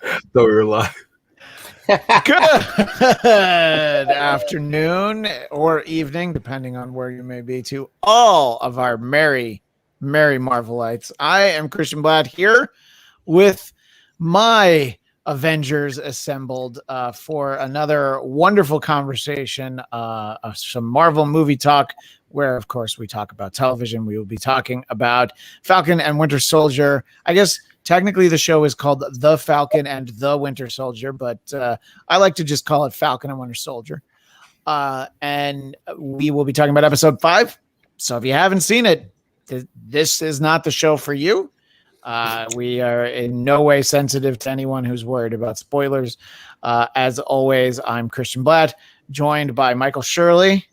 So we're live. Good afternoon or evening, depending on where you may be, to all of our merry Marvelites. I am Christian Bladt here with my Avengers assembled for another wonderful conversation, some Marvel movie talk, where, of course, we talk about television. We will be talking about Falcon and Winter Soldier. I guess technically the show is called The Falcon and the Winter Soldier, but I like to just call it Falcon and Winter Soldier. And we will be talking about episode 5. So if you haven't seen it, this is not the show for you. We are in no way sensitive to anyone who's worried about spoilers. As always, I'm Christian Bladt, joined by Michael Shirley.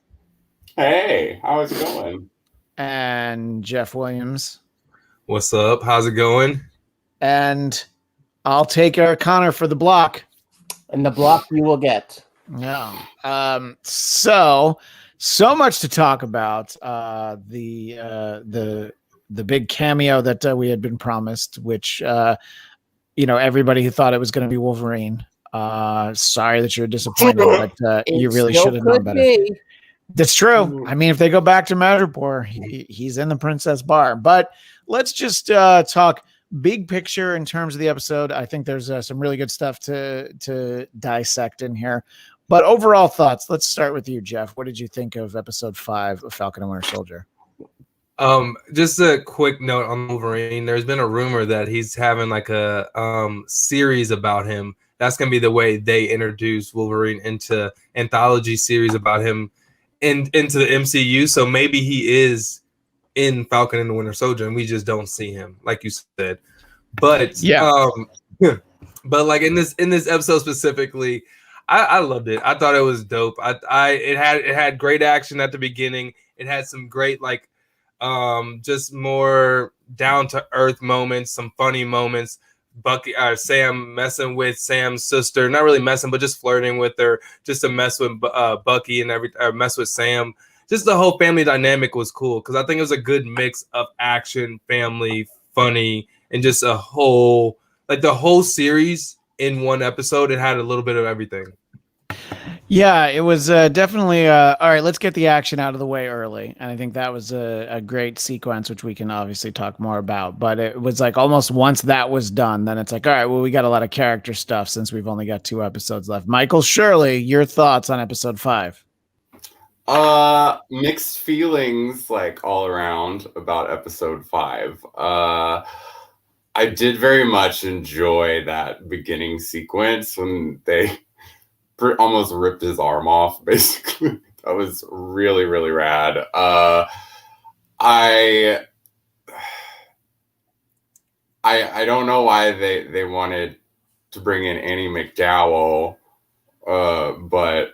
Hey, how's it going? And Jeff Williams. What's up? How's it going? And I'll take Eric Connor for the block. And the block you will get. Yeah. So much to talk about. The big cameo that we had been promised, which everybody who thought it was going to be Wolverine. Sorry that you're disappointed, but you really should have known better. That's true. I mean, if they go back to Madripoor, he's in the Princess Bar. But let's just talk big picture in terms of the episode. I think there's some really good stuff to dissect in here. But overall thoughts. Let's start with you, Jeff. What did you think of episode 5 of Falcon and Winter Soldier? Just a quick note on Wolverine. There's been a rumor that he's having like a series about him. That's gonna be the way they introduce Wolverine into anthology series about him into the MCU. So maybe he is in Falcon and the Winter Soldier, and we just don't see him, like you said. But yeah, but like in this episode specifically, I loved it. I thought it was dope. It had great action at the beginning. It had some great just more down to earth moments, some funny moments. Sam messing with Sam's sister, not really messing, but just flirting with her, just to mess with Bucky and mess with Sam. Just the whole family dynamic was cool because I think it was a good mix of action, family, funny, and just the whole series in one episode. It had a little bit of everything. Yeah, it was definitely all right. Let's get the action out of the way early, and I think that was a great sequence, which we can obviously talk more about. But it was like almost once that was done, then it's like, all right, well, we got a lot of character stuff since we've only got 2 episodes left. Michael Shirley, your thoughts on episode 5? Mixed feelings all around about episode 5. I did very much enjoy that beginning sequence when they almost ripped his arm off, basically. That was really, really rad. I don't know why they wanted to bring in Annie McDowell, but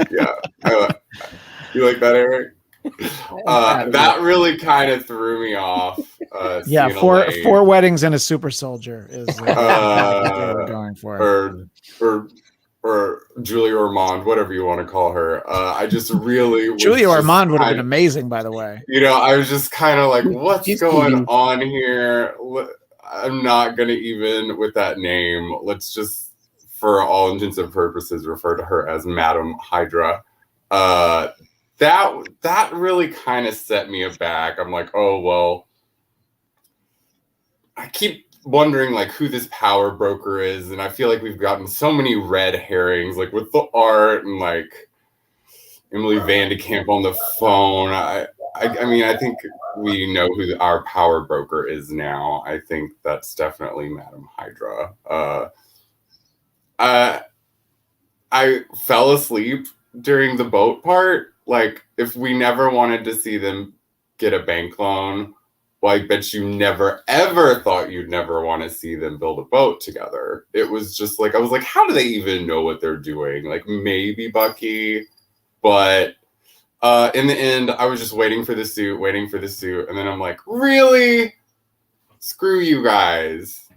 yeah. You like that, Eric? That really kind of threw me off. Yeah, four weddings and a super soldier is what they were going for. Or Julia Ormond, whatever you want to call her. I just really Julia Ormond would have been amazing, by the way. I was just kind of like, what's going on here? I'm not gonna even with that name. Let's just, for all intents and purposes, refer to her as Madam Hydra. That really kind of set me aback. I'm like, oh well. I keep wondering who this power broker is, and I feel like we've gotten so many red herrings, with the art and Emily Vandekamp on the phone. I mean, I think we know who our power broker is now. I think that's definitely Madam Hydra. I fell asleep during the boat part. If we never wanted to see them get a bank loan, I bet you never, ever thought you'd never want to see them build a boat together. It was just I was like, how do they even know what they're doing? Maybe Bucky, but in the end, I was just waiting for the suit. And then I'm like, really? Screw you guys.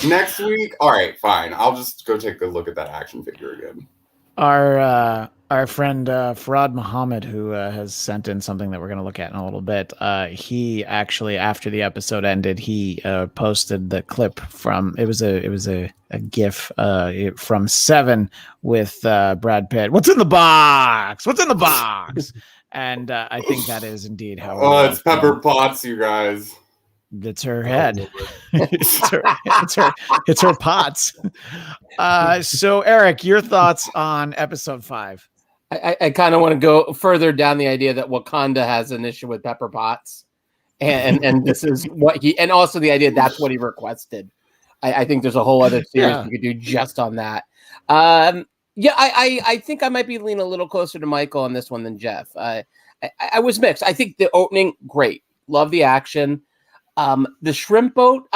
Next week? All right, fine. I'll just go take a look at that action figure again. Our Our friend Farad Muhammad, who has sent in something that we're going to look at in a little bit, he actually, after the episode ended, he posted the clip from it was a GIF from Seven with Brad Pitt. What's in the box? What's in the box? And I think that is indeed how. Oh, it's Pepper Potts, you guys. It's her head. it's her pots. So, Eric, your thoughts on episode 5? I kind of want to go further down the idea that Wakanda has an issue with Pepper Potts, and this is what and also the idea that's what he requested. I think there's a whole other series we could do just on that. I think I might be leaning a little closer to Michael on this one than Jeff. I was mixed. I think the opening, great. Love the action. The shrimp boat,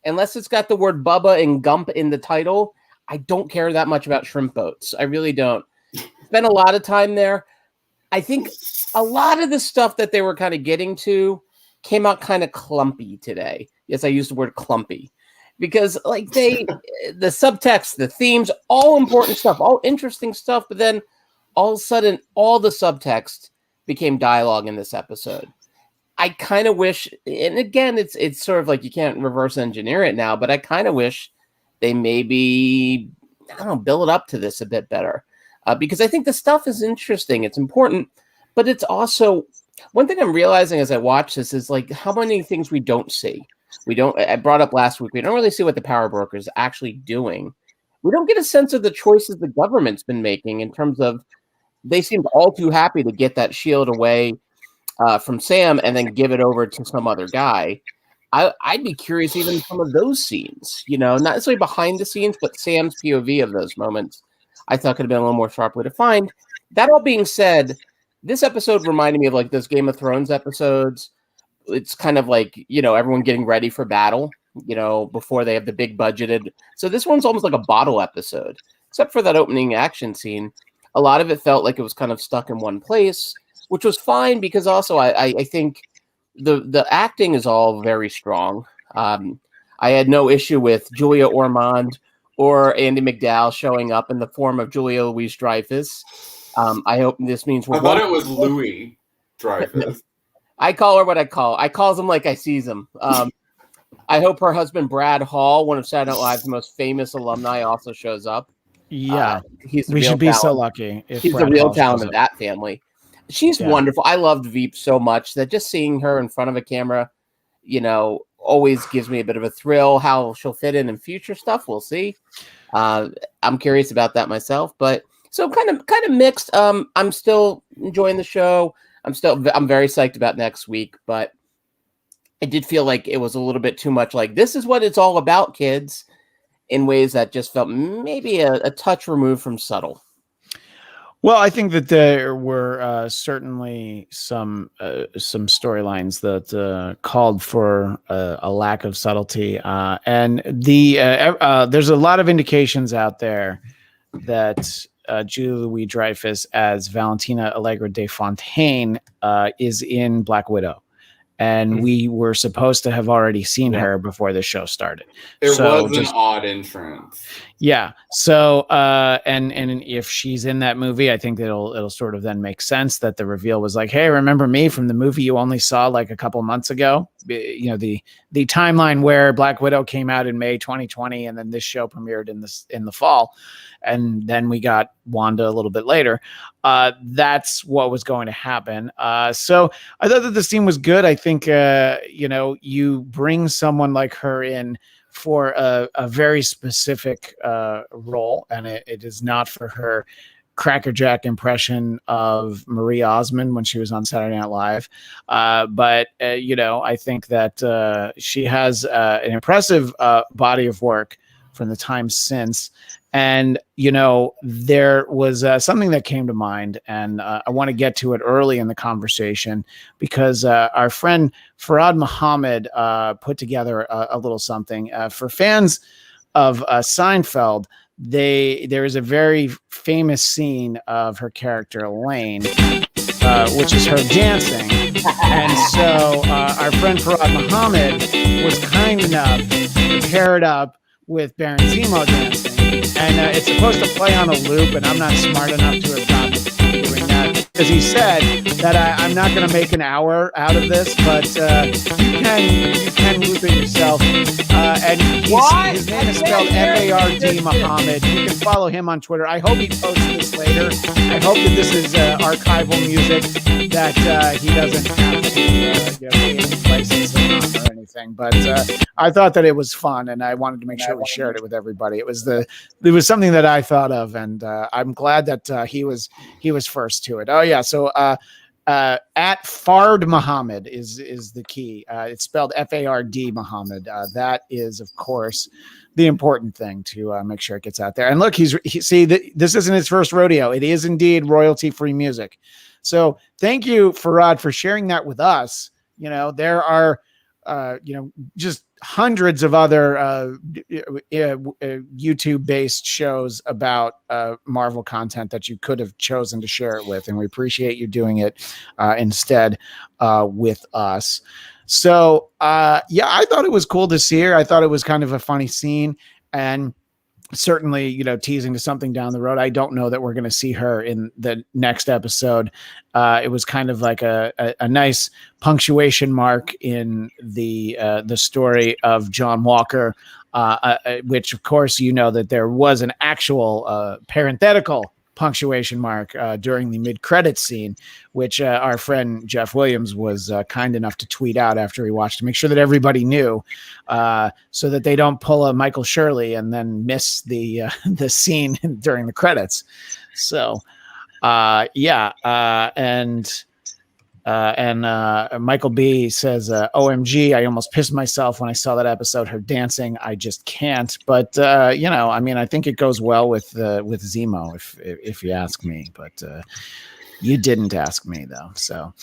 unless it's got the word Bubba and Gump in the title, I don't care that much about shrimp boats. I really don't. Spent a lot of time there. I think a lot of the stuff that they were kind of getting to came out kind of clumpy today. Yes, I used the word clumpy because like the subtext, the themes, all important stuff, all interesting stuff. But then all of a sudden, all the subtext became dialogue in this episode. I kind of wish, and again, it's sort of like you can't reverse engineer it now, but I kind of wish they maybe, I don't know, build up to this a bit better. Because I think the stuff is interesting. It's important, but it's also one thing I'm realizing as I watch this is like how many things we don't see. I brought up last week, we don't really see what the power broker is actually doing. We don't get a sense of the choices the government's been making in terms of they seemed all too happy to get that shield away from Sam and then give it over to some other guy. I'd be curious even some of those scenes, not necessarily behind the scenes, but Sam's POV of those moments. I thought could have been a little more sharply defined. That all being said, this episode reminded me of like those Game of Thrones episodes. It's kind of like, everyone getting ready for battle, before they have the big budgeted. So this one's almost like a bottle episode, except for that opening action scene. A lot of it felt like it was kind of stuck in one place, which was fine because also I think the acting is all very strong. I had no issue with Julia Ormond or Andy McDowell showing up in the form of Julia Louis-Dreyfus. I hope this means I thought it was Louis Dreyfus. I call her what I call. I calls him like I sees him. I hope her husband Brad Hall, one of Saturday Night Live's most famous alumni, also shows up. Yeah, we should be so lucky. If he's Brad the real Hall talent of that family. She's wonderful. I loved Veep so much that just seeing her in front of a camera, always gives me a bit of a thrill. How she'll fit in future stuff, we'll see. I'm curious about that myself, but so kind of mixed. I'm still enjoying the show. I'm very psyched about next week, but I did feel like it was a little bit too much like this is what it's all about, kids, in ways that just felt maybe a touch removed from subtle. Well, I think that there were certainly some storylines that called for a lack of subtlety, and there's a lot of indications out there that Julia Louis-Dreyfus as Valentina Allegra de Fontaine is in Black Widow. And we were supposed to have already seen her before the show started. It was an odd entrance. Yeah. So, and if she's in that movie, I think it'll sort of then make sense that the reveal was like, hey, remember me from the movie you only saw like a couple months ago? The timeline where Black Widow came out in May 2020, and then this show premiered in the fall, and then we got Wanda a little bit later. That's what was going to happen. So I thought that the scene was good. I think you bring someone like her in for a very specific role, and it is not for her crackerjack impression of Marie Osmond when she was on Saturday Night Live. But I think that she has an impressive body of work from the time since. And, there was something that came to mind, and I want to get to it early in the conversation because our friend Farad Muhammad put together a little something. For fans of Seinfeld, there is a very famous scene of her character, Elaine, which is her dancing. And so our friend Farad Muhammad was kind enough to pair it up with Baron Zemo dancing. and it's supposed to play on a loop, and I'm not smart enough to have gotten doing that because he said that I'm not going to make an hour out of this, but you can loop it yourself. And his name is spelled Fard Muhammad. You can follow him on Twitter. I hope he posts this later. I hope that this is archival music that he doesn't have to pay any licensing on or anything. But I thought that it was fun, and I wanted to make sure we shared it with everybody. It was something that I thought of, and I'm glad that he was first to it. Oh yeah, so at Fard Muhammad is the key. It's spelled Fard Muhammad. That is, of course, the important thing to make sure it gets out there. And look, this isn't his first rodeo. It is indeed royalty-free music. So thank you, Farad, for sharing that with us. There are, just hundreds of other YouTube-based shows about Marvel content that you could have chosen to share it with, and we appreciate you doing it instead with us. So, I thought it was cool to see her. I thought it was kind of a funny scene, and certainly, teasing to something down the road. I don't know that we're going to see her in the next episode. It was kind of like a nice punctuation mark in the story of John Walker, which, of course, that there was an actual parenthetical punctuation mark during the mid-credits scene, which our friend Jeff Williams was kind enough to tweet out after he watched to make sure that everybody knew, so that they don't pull a Michael Shirley and then miss the scene during the credits. So, and Michael B says, OMG, I almost pissed myself when I saw that episode, her dancing. I just can't. But, I think it goes well with Zemo, if you ask me. But you didn't ask me, though. So,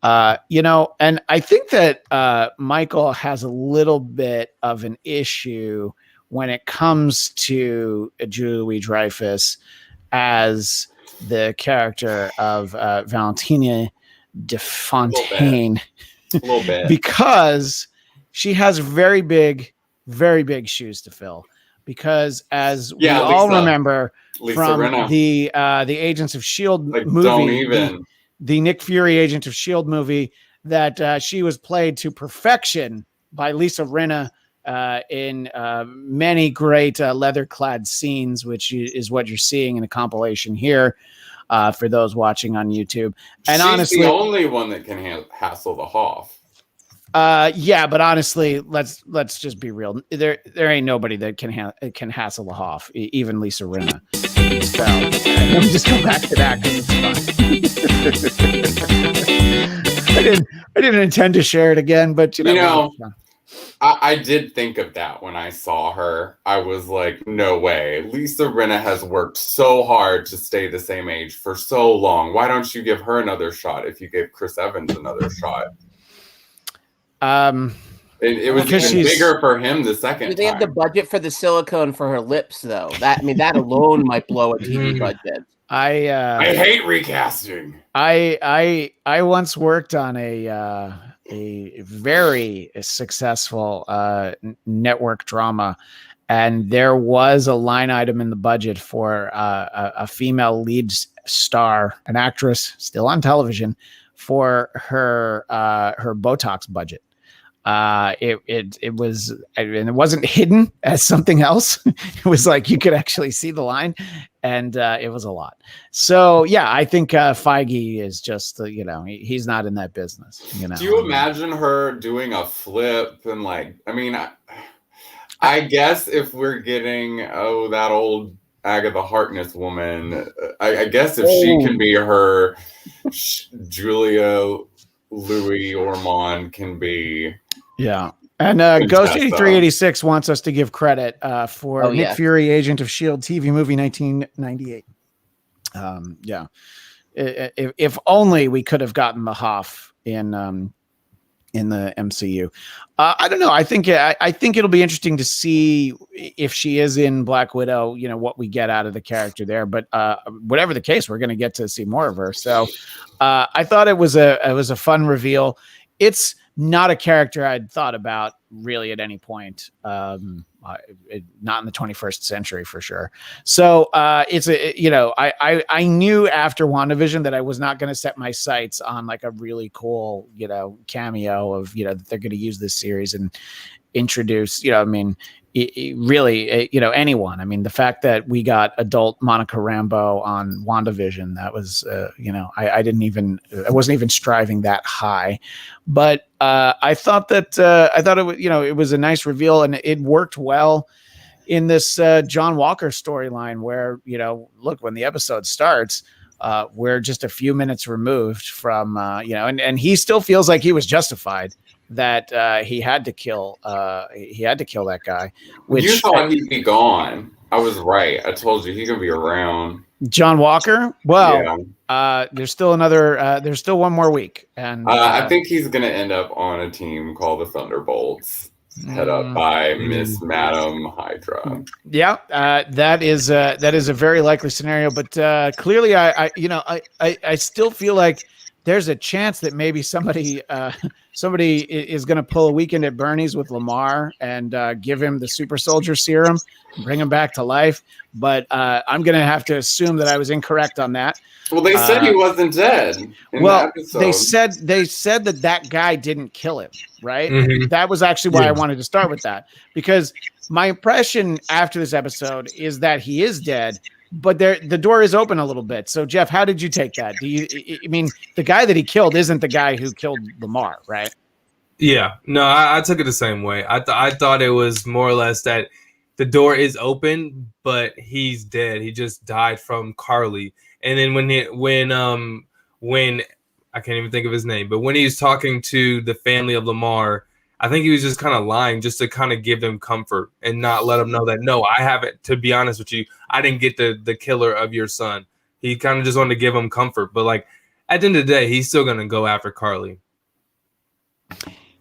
and I think that Michael has a little bit of an issue when it comes to Julie Louis-Dreyfus as the character of Valentina de Fontaine, a little bit. because she has very big shoes to fill. Because as we all remember from Rinna. the Agents of S.H.I.E.L.D. movie, the Nick Fury Agent of S.H.I.E.L.D. movie, that she was played to perfection by Lisa Rinna in many great leather-clad scenes, which is what you're seeing in a compilation here. For those watching on YouTube, and she's honestly, the only one that can hassle the Hoff. But honestly, let's just be real. There ain't nobody that can hassle the Hoff, even Lisa Rinna. So let me just go back to that because it's fun. I didn't intend to share it again, but I did think of that when I saw her. I was like, no way. Lisa Rinna has worked so hard to stay the same age for so long. Why don't you give her another shot if you gave Chris Evans another shot? It was even bigger for him the second time. Do they have the budget for the silicone for her lips, though? That alone might blow a TV budget. I hate recasting. I once worked on a very successful network drama, and there was a line item in the budget for a female lead star, an actress still on television, for her Botox budget. It was, and it wasn't hidden as something else. It was like you could actually see the line, and it was a lot. So yeah, I think Feige is just he's not in that business. Do you imagine her doing a flip and I guess if we're getting that old Agatha Harkness woman, I guess if she can be her, Julia Louis Ormond can be. Yeah. And Ghost 8386 wants us to give credit for Nick Fury, Agent of S.H.I.E.L.D. TV movie 1998. If only we could have gotten the Hoff in the MCU. I don't know. I think it'll be interesting to see if she is in Black Widow, what we get out of the character there. But whatever the case, we're going to get to see more of her. So I thought it was a fun reveal. It's not a character I'd thought about really at any point. Not in the 21st century for sure. So it's I knew after WandaVision that I was not going to set my sights on like a really cool, cameo of, that they're going to use this series and introduce, anyone. I mean, the fact that we got adult Monica Rambeau on WandaVision, that was, I wasn't even striving that high, but I thought it was, it was a nice reveal, and it worked well in this John Walker storyline where, look, when the episode starts, we're just a few minutes removed from, and he still feels like he was justified that he had to kill that guy. Which you thought he'd be gone. I was right. I told you he's gonna be around. John Walker. Well, yeah. There's still one more week, and I think he's gonna end up on a team called the Thunderbolts, head up by Miss Madam Hydra. Yeah, that is a very likely scenario. But clearly, I still feel like there's a chance that maybe somebody is going to pull a Weekend at Bernie's with Lamar and give him the super soldier serum, bring him back to life. But I'm going to have to assume that I was incorrect on that. Well, they said he wasn't dead. They said that guy didn't kill him, right? Mm-hmm. That was actually why I wanted to start with that, because my impression after this episode is that he is dead. But the door is open a little bit. So, Jeff, how did you take that? The guy that he killed isn't the guy who killed Lamar, right? Yeah. No, I took it the same way. I thought it was more or less that the door is open, but he's dead. He just died from Carly. And then when I can't even think of his name, but when he was talking to the family of Lamar, I think he was just kind of lying just to kind of give them comfort and not let them know that, no, I haven't, to be honest with you, I didn't get the killer of your son. He kind of just wanted to give them comfort. But like at the end of the day, he's still going to go after Carly.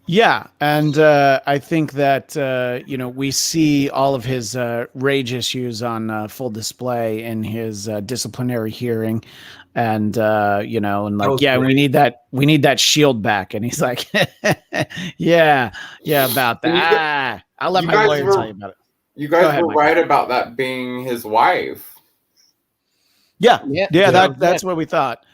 Yeah. And I think that, we see all of his rage issues on full display in his disciplinary hearing. And we need that shield back. And he's like, yeah, about that. I'll let my lawyer tell you about it. You guys were right about that being his wife. Yeah. That's what we thought.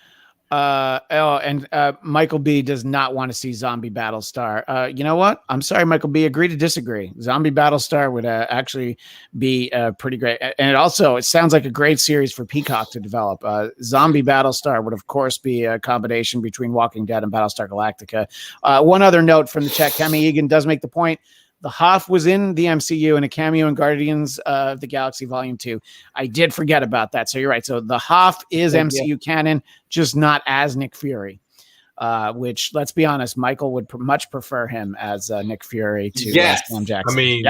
Michael B does not want to see Zombie Battlestar. You know what? I'm sorry, Michael B. Agree to disagree. Zombie Battlestar would actually be pretty great, and it sounds like a great series for Peacock to develop. Zombie Battlestar would, of course, be a combination between Walking Dead and Battlestar Galactica. One other note from the chat: Kemi Egan does make the point. The Hoff was in the MCU in a cameo in Guardians of the Galaxy Volume 2. I did forget about that. So you're right. So the Hoff is MCU canon, just not as Nick Fury, which, let's be honest, Michael would much prefer him as Nick Fury to Sam Jackson. I mean,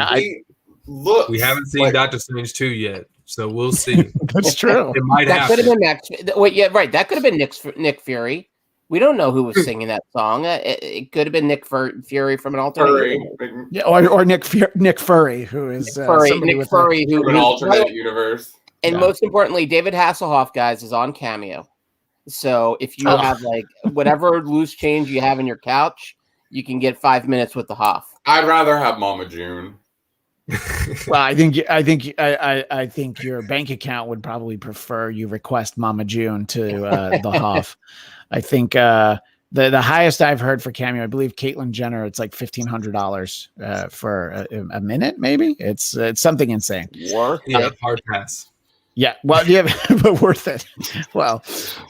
we haven't seen Doctor Strange 2 yet, so we'll see. That's true. It might that happen. Could have been that could have been Nick Fury. We don't know who was singing that song. It could have been Nick Fury from an alternate universe. Yeah, or Nick Fury, who is Nick Fury, who an alternate universe. And most importantly, David Hasselhoff, guys, is on Cameo. So if you have like whatever loose change you have in your couch, you can get 5 minutes with the Hoff. I'd rather have Mama June. Well, I think your bank account would probably prefer you request Mama June to the Hoff. I think the highest I've heard for Cameo, I believe Caitlyn Jenner, it's like $1,500 for a minute, maybe. It's something insane. Hard pass. Yeah, well, yeah, but worth it. Well,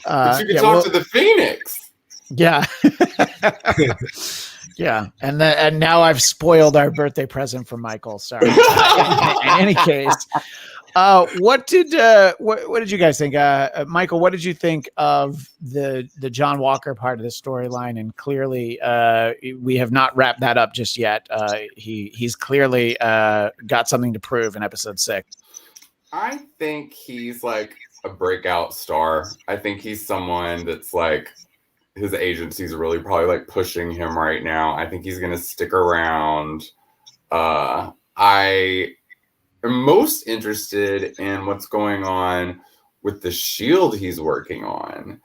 but you can talk to the Phoenix. Yeah. Yeah, and now I've spoiled our birthday present for Michael. Sorry. In any case, what did you guys think, Michael? What did you think of the John Walker part of the storyline? And clearly, we have not wrapped that up just yet. He's clearly got something to prove in episode 6. I think he's like a breakout star. I think he's someone that's like, his agency's really probably like pushing him right now. I think he's going to stick around. I am most interested in what's going on with the shield he's working on.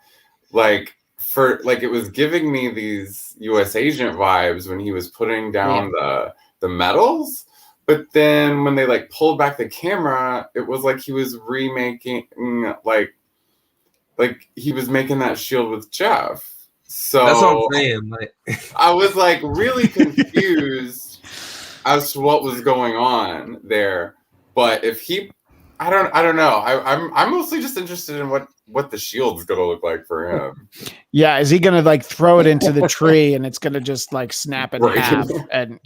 It was giving me these US agent vibes when he was putting down the medals. But then when they like pulled back the camera, it was like he was remaking like he was making that shield with Jeff. So that's what I'm saying. Like, I was like really confused as to what was going on there. But if he, I don't know. I'm mostly just interested in what the shield's gonna look like for him. Yeah, is he gonna like throw it into the tree and it's gonna just like snap in half? And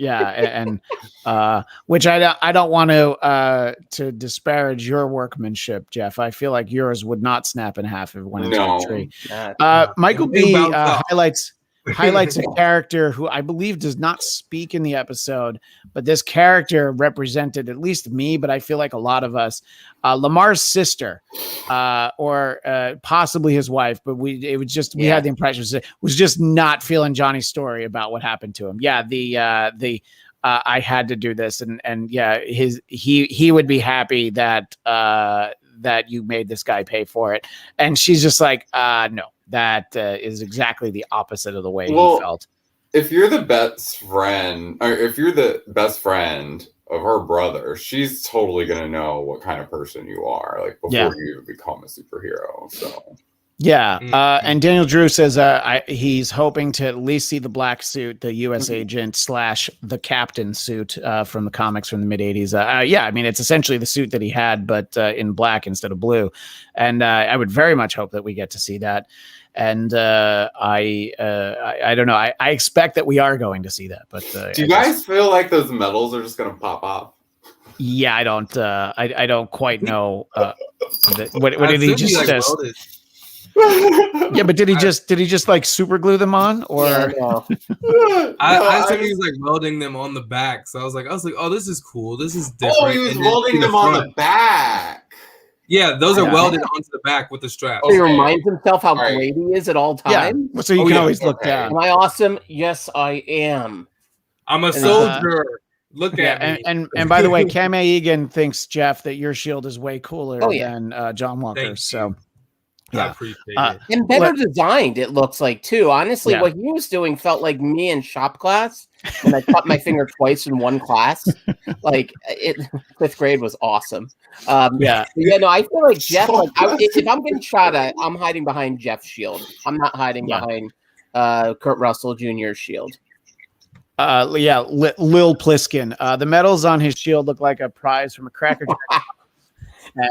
which I don't want to disparage your workmanship, Jeff. I feel like yours would not snap in half if it went into the tree. Michael B highlights a character who I believe does not speak in the episode, but this character represented at least me, but I feel like a lot of us, Lamar's sister, or possibly his wife, but we had the impression was just not feeling Johnny's story about what happened to him. Yeah, I had to do this, and yeah, he would be happy that you made this guy pay for it, and she's just like, no. That is exactly the opposite of the way he felt. If you're the best friend, or if you're the best friend of her brother, she's totally gonna know what kind of person you are, like before you become a superhero. So yeah, and Daniel Drew says he's hoping to at least see the black suit, the U.S. agent / the captain suit from the comics from the mid '80s. Yeah, I mean it's essentially the suit that he had, but in black instead of blue. And I would very much hope that we get to see that. And I don't know. I expect that we are going to see that. But do you guys feel like those medals are just going to pop off? Yeah, I don't. I don't quite know. What did he just? Yeah, but did he just like super glue them on, or? Yeah, I assume he was like welding them on the back. So I was like, oh, this is cool. This is different. Oh, he was welding them on the back. Yeah, those are welded onto the back with the strap. So he reminds himself how great he is at all times. Yeah, so you can always look down. Am I awesome? Yes, I am. I'm a soldier. Look at me. And by the way, Cam Egan thinks, Jeff, that your shield is way cooler than John Walker's. So I appreciate it. And better designed, it looks like, too. Honestly, what he was doing felt like me in shop class when I cut my finger twice in one class. Like, fifth grade was awesome. No, I feel like Jeff, if I'm getting shot at, I'm hiding behind Jeff's shield. I'm not hiding behind Kurt Russell Jr.'s shield. Lil Pliskin. The medals on his shield look like a prize from a Cracker Jack.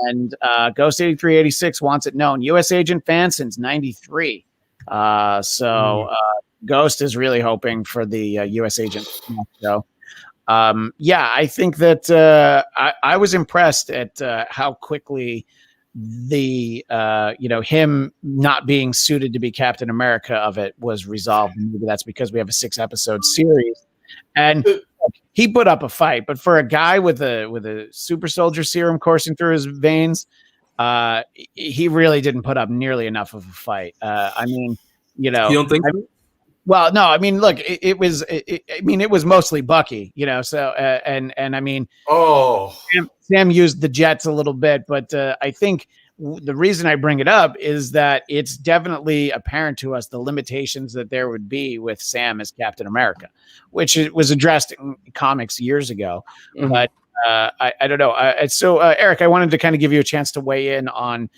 And Ghost 8386 wants it known. U.S. agent fan since '93. Ghost is really hoping for the U.S. agent show. I think that I was impressed at how quickly the him not being suited to be Captain America of it was resolved. Maybe that's because we have a 6-episode series, and he put up a fight. But for a guy with a super soldier serum coursing through his veins, he really didn't put up nearly enough of a fight. I mean, you don't think? Well, no, I mean, look, it was mostly Bucky, so, and I mean, Sam used the jets a little bit, but I think the reason I bring it up is that it's definitely apparent to us the limitations that there would be with Sam as Captain America, which was addressed in comics years ago. Mm-hmm. But I don't know. So, Eric, I wanted to kind of give you a chance to weigh in on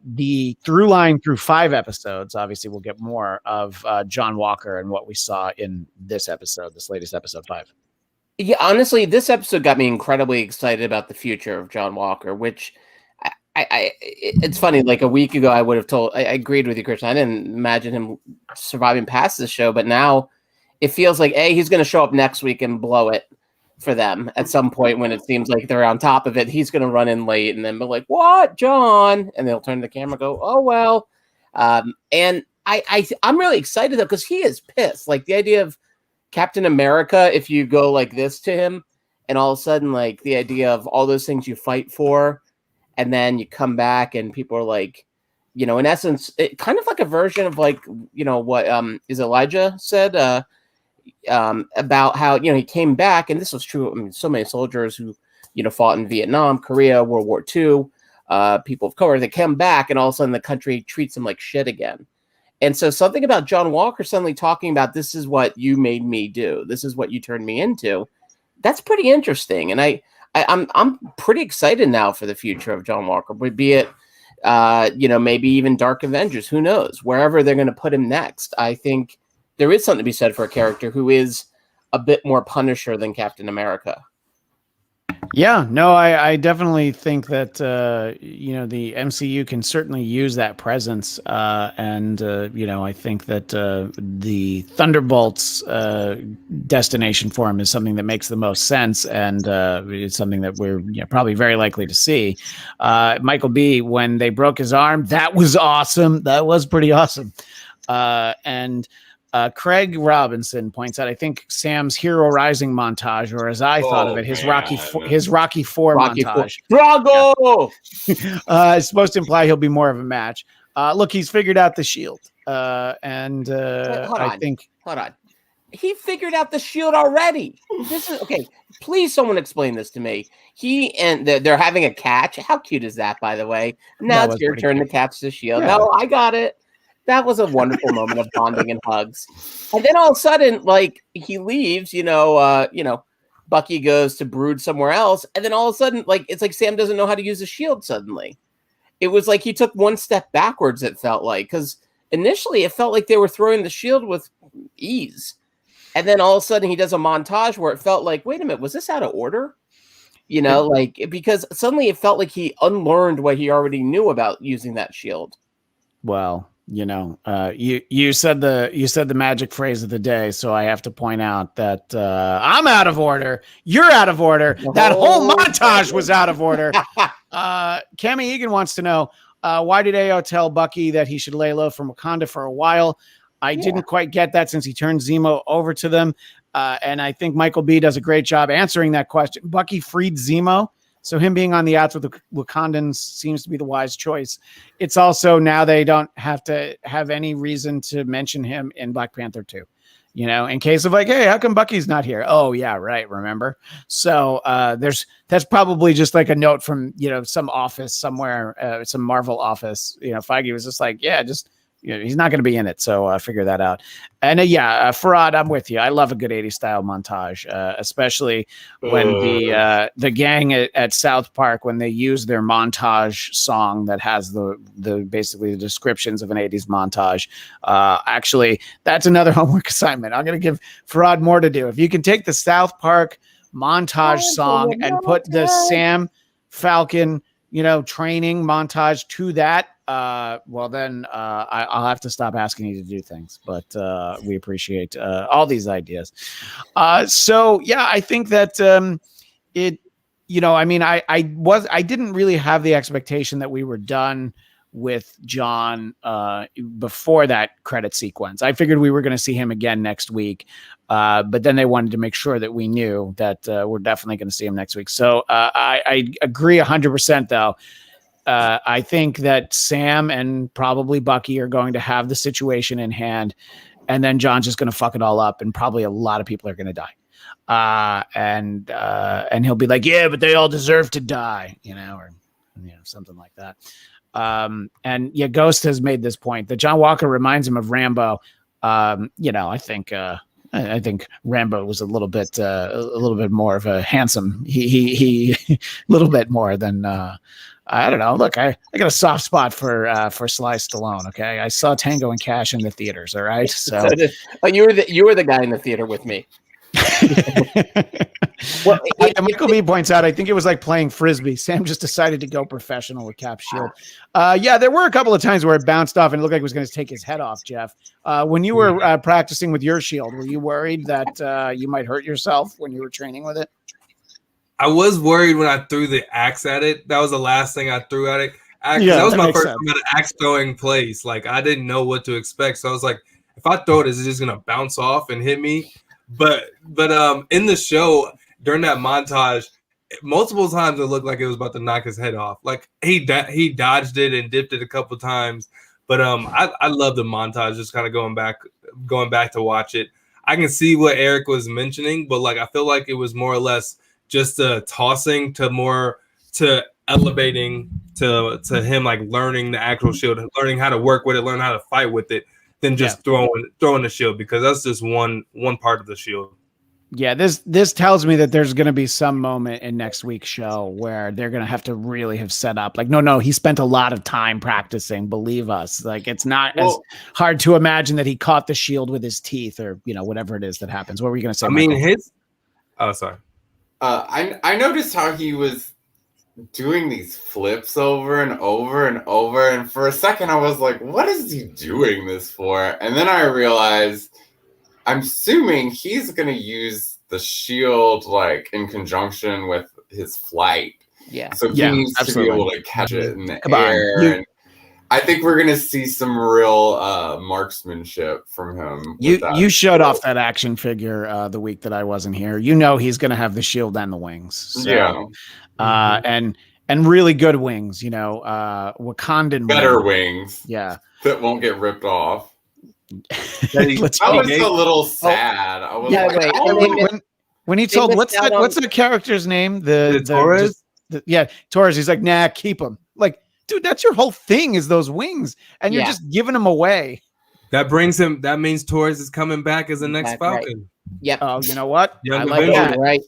the through line through 5 episodes. Obviously, we'll get more of John Walker and what we saw in this latest episode 5. Yeah, honestly, this episode got me incredibly excited about the future of John Walker, which it's funny. Like a week ago, I would have I agreed with you, Christian. I didn't imagine him surviving past this show, but now it feels like he's going to show up next week and blow it for them at some point when it seems like they're on top of it. He's going to run in late and then be like, "What, John?" And they'll turn to the camera, and go, "Oh well." And I'm really excited though because he is pissed. Like the idea of Captain America, if you go like this to him, and all of a sudden, like the idea of all those things you fight for, and then you come back and people are like, in essence, it kind of like a version of like, what is Elijah said about how, he came back, and this was true. I mean, so many soldiers who, fought in Vietnam, Korea, World War II, people of color, they come back and all of a sudden the country treats them like shit again. And so something about John Walker suddenly talking about, this is what you made me do. This is what you turned me into. That's pretty interesting, and I'm pretty excited now for the future of John Walker. Be it, maybe even Dark Avengers. Who knows? Wherever they're going to put him next, I think there is something to be said for a character who is a bit more Punisher than Captain America. Yeah, no, I definitely think that, the MCU can certainly use that presence. I think that the Thunderbolts destination for him is something that makes the most sense. And it's something that we're probably very likely to see. Michael B., when they broke his arm, that was awesome. That was pretty awesome. Craig Robinson points out, I think Sam's Hero Rising montage, or as I thought of it, his Rocky Four montage. Drago! Yeah. It's supposed to imply he'll be more of a match. Look, he's figured out the shield. Hold on. He figured out the shield already. This is okay. Please, someone explain this to me. They're having a catch. How cute is that, by the way? Now it's your turn to catch the shield. Yeah. No, I got it. That was a wonderful moment of bonding and hugs. And then all of a sudden, like, he leaves, Bucky goes to brood somewhere else. And then all of a sudden, like, it's like Sam doesn't know how to use a shield suddenly. It was like he took one step backwards, it felt like, because initially it felt like they were throwing the shield with ease. And then all of a sudden he does a montage where it felt like, wait a minute, was this out of order? Because suddenly it felt like he unlearned what he already knew about using that shield. Well, you said the magic phrase of the day, so I have to point out that I'm out of order. You're out of order. That whole montage was out of order. Cammy Egan wants to know, why did AO tell Bucky that he should lay low from Wakanda for a while? I didn't quite get that since he turned Zemo over to them. And I think Michael B. does a great job answering that question. Bucky freed Zemo, so him being on the outs with the Wakandans seems to be the wise choice. It's also now they don't have to have any reason to mention him in Black Panther 2. In case of like, hey, how come Bucky's not here? Oh, yeah, right. Remember? So that's probably just like a note from, some office somewhere, some Marvel office. Feige was just like, yeah, just, he's not going to be in it. So figure that out. And Farad, I'm with you. I love a good 80s style montage, especially when the gang at South Park, when they use their montage song that has the basically the descriptions of an 80s montage. Actually, that's another homework assignment. I'm going to give Farad more to do. If you can take the South Park montage song and put the Sam Falcon, training montage to that, then I'll have to stop asking you to do things, but we appreciate all these ideas. I think that I didn't really have the expectation that we were done with John before that credit sequence. I figured we were going to see him again next week, but then they wanted to make sure that we knew that we're definitely going to see him next week. So I agree 100% though. I think that Sam and probably Bucky are going to have the situation in hand, and then John's just going to fuck it all up, and probably a lot of people are going to die. And he'll be like, yeah, but they all deserve to die, or something like that. Ghost has made this point that John Walker reminds him of Rambo. I think Rambo was a little bit more of a handsome. He a little bit more than. I don't know. Look, I got a soft spot for Sly Stallone. Okay, I saw Tango and Cash in the theaters. All right, so you were the guy in the theater with me. Well, Michael B points out, I think it was like playing frisbee. Sam just decided to go professional with Cap's shield. There were a couple of times where it bounced off and it looked like it was going to take his head off. Jeff, when you were practicing with your shield, were you worried that you might hurt yourself when you were training with it? I was worried when I threw the axe at it. That was the last thing I threw at it. That was my first time at an axe throwing place. Like, I didn't know what to expect. So I was like, if I throw it, is it just going to bounce off and hit me? But in the show, during that montage, multiple times it looked like it was about to knock his head off. Like, he dodged it and dipped it a couple times. But I love the montage, just kind of going back to watch it. I can see what Eric was mentioning, but like, I feel like it was more or less just tossing to elevating to him, like learning the actual shield, learning how to work with it, learn how to fight with it, than just throwing the shield, because that's just one part of the shield. Yeah, this tells me that there's going to be some moment in next week's show where they're going to have to really have set up like, no, he spent a lot of time practicing. Believe us. Like, it's not as hard to imagine that he caught the shield with his teeth or, whatever it is that happens. What were you going to say? I Michael? mean, oh, sorry. I noticed how he was doing these flips over and over and over. And for a second, I was like, what is he doing this for? And then I realized, I'm assuming he's going to use the shield like in conjunction with his flight. Yeah. So he needs to be able to catch it in the air. And I think we're going to see some real marksmanship from him. You showed off that action figure the week that I wasn't here. He's going to have the shield and the wings. So, and really good wings, Wakandan better wings. Yeah. That won't get ripped off. That was a little sad. I was when he told what's the character's name? The Torres? Torres. He's like, nah, keep him. Like, dude, that's your whole thing is those wings, and you're just giving them away. That means Torres is coming back as the next Falcon. Right. Yep. Oh, you know what? I like that. Right.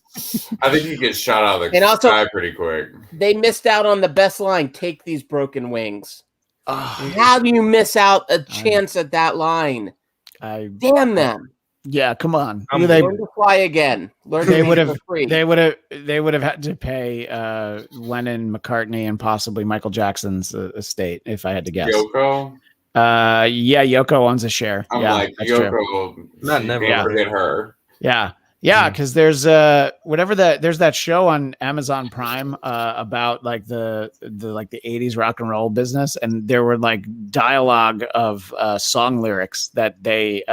I think he gets shot out of the sky pretty quick. They missed out on the best line. Take these broken wings. How do you miss out a chance at that line? Damn them! Yeah, come on. Learn to fly again. They would have had to pay Lennon, McCartney, and possibly Michael Jackson's estate if I had to guess. Yoko. Yoko owns a share. Yoko. Never forget her. Yeah, because there's there's that show on Amazon Prime about like the 80s rock and roll business, and there were like dialogue of song lyrics that they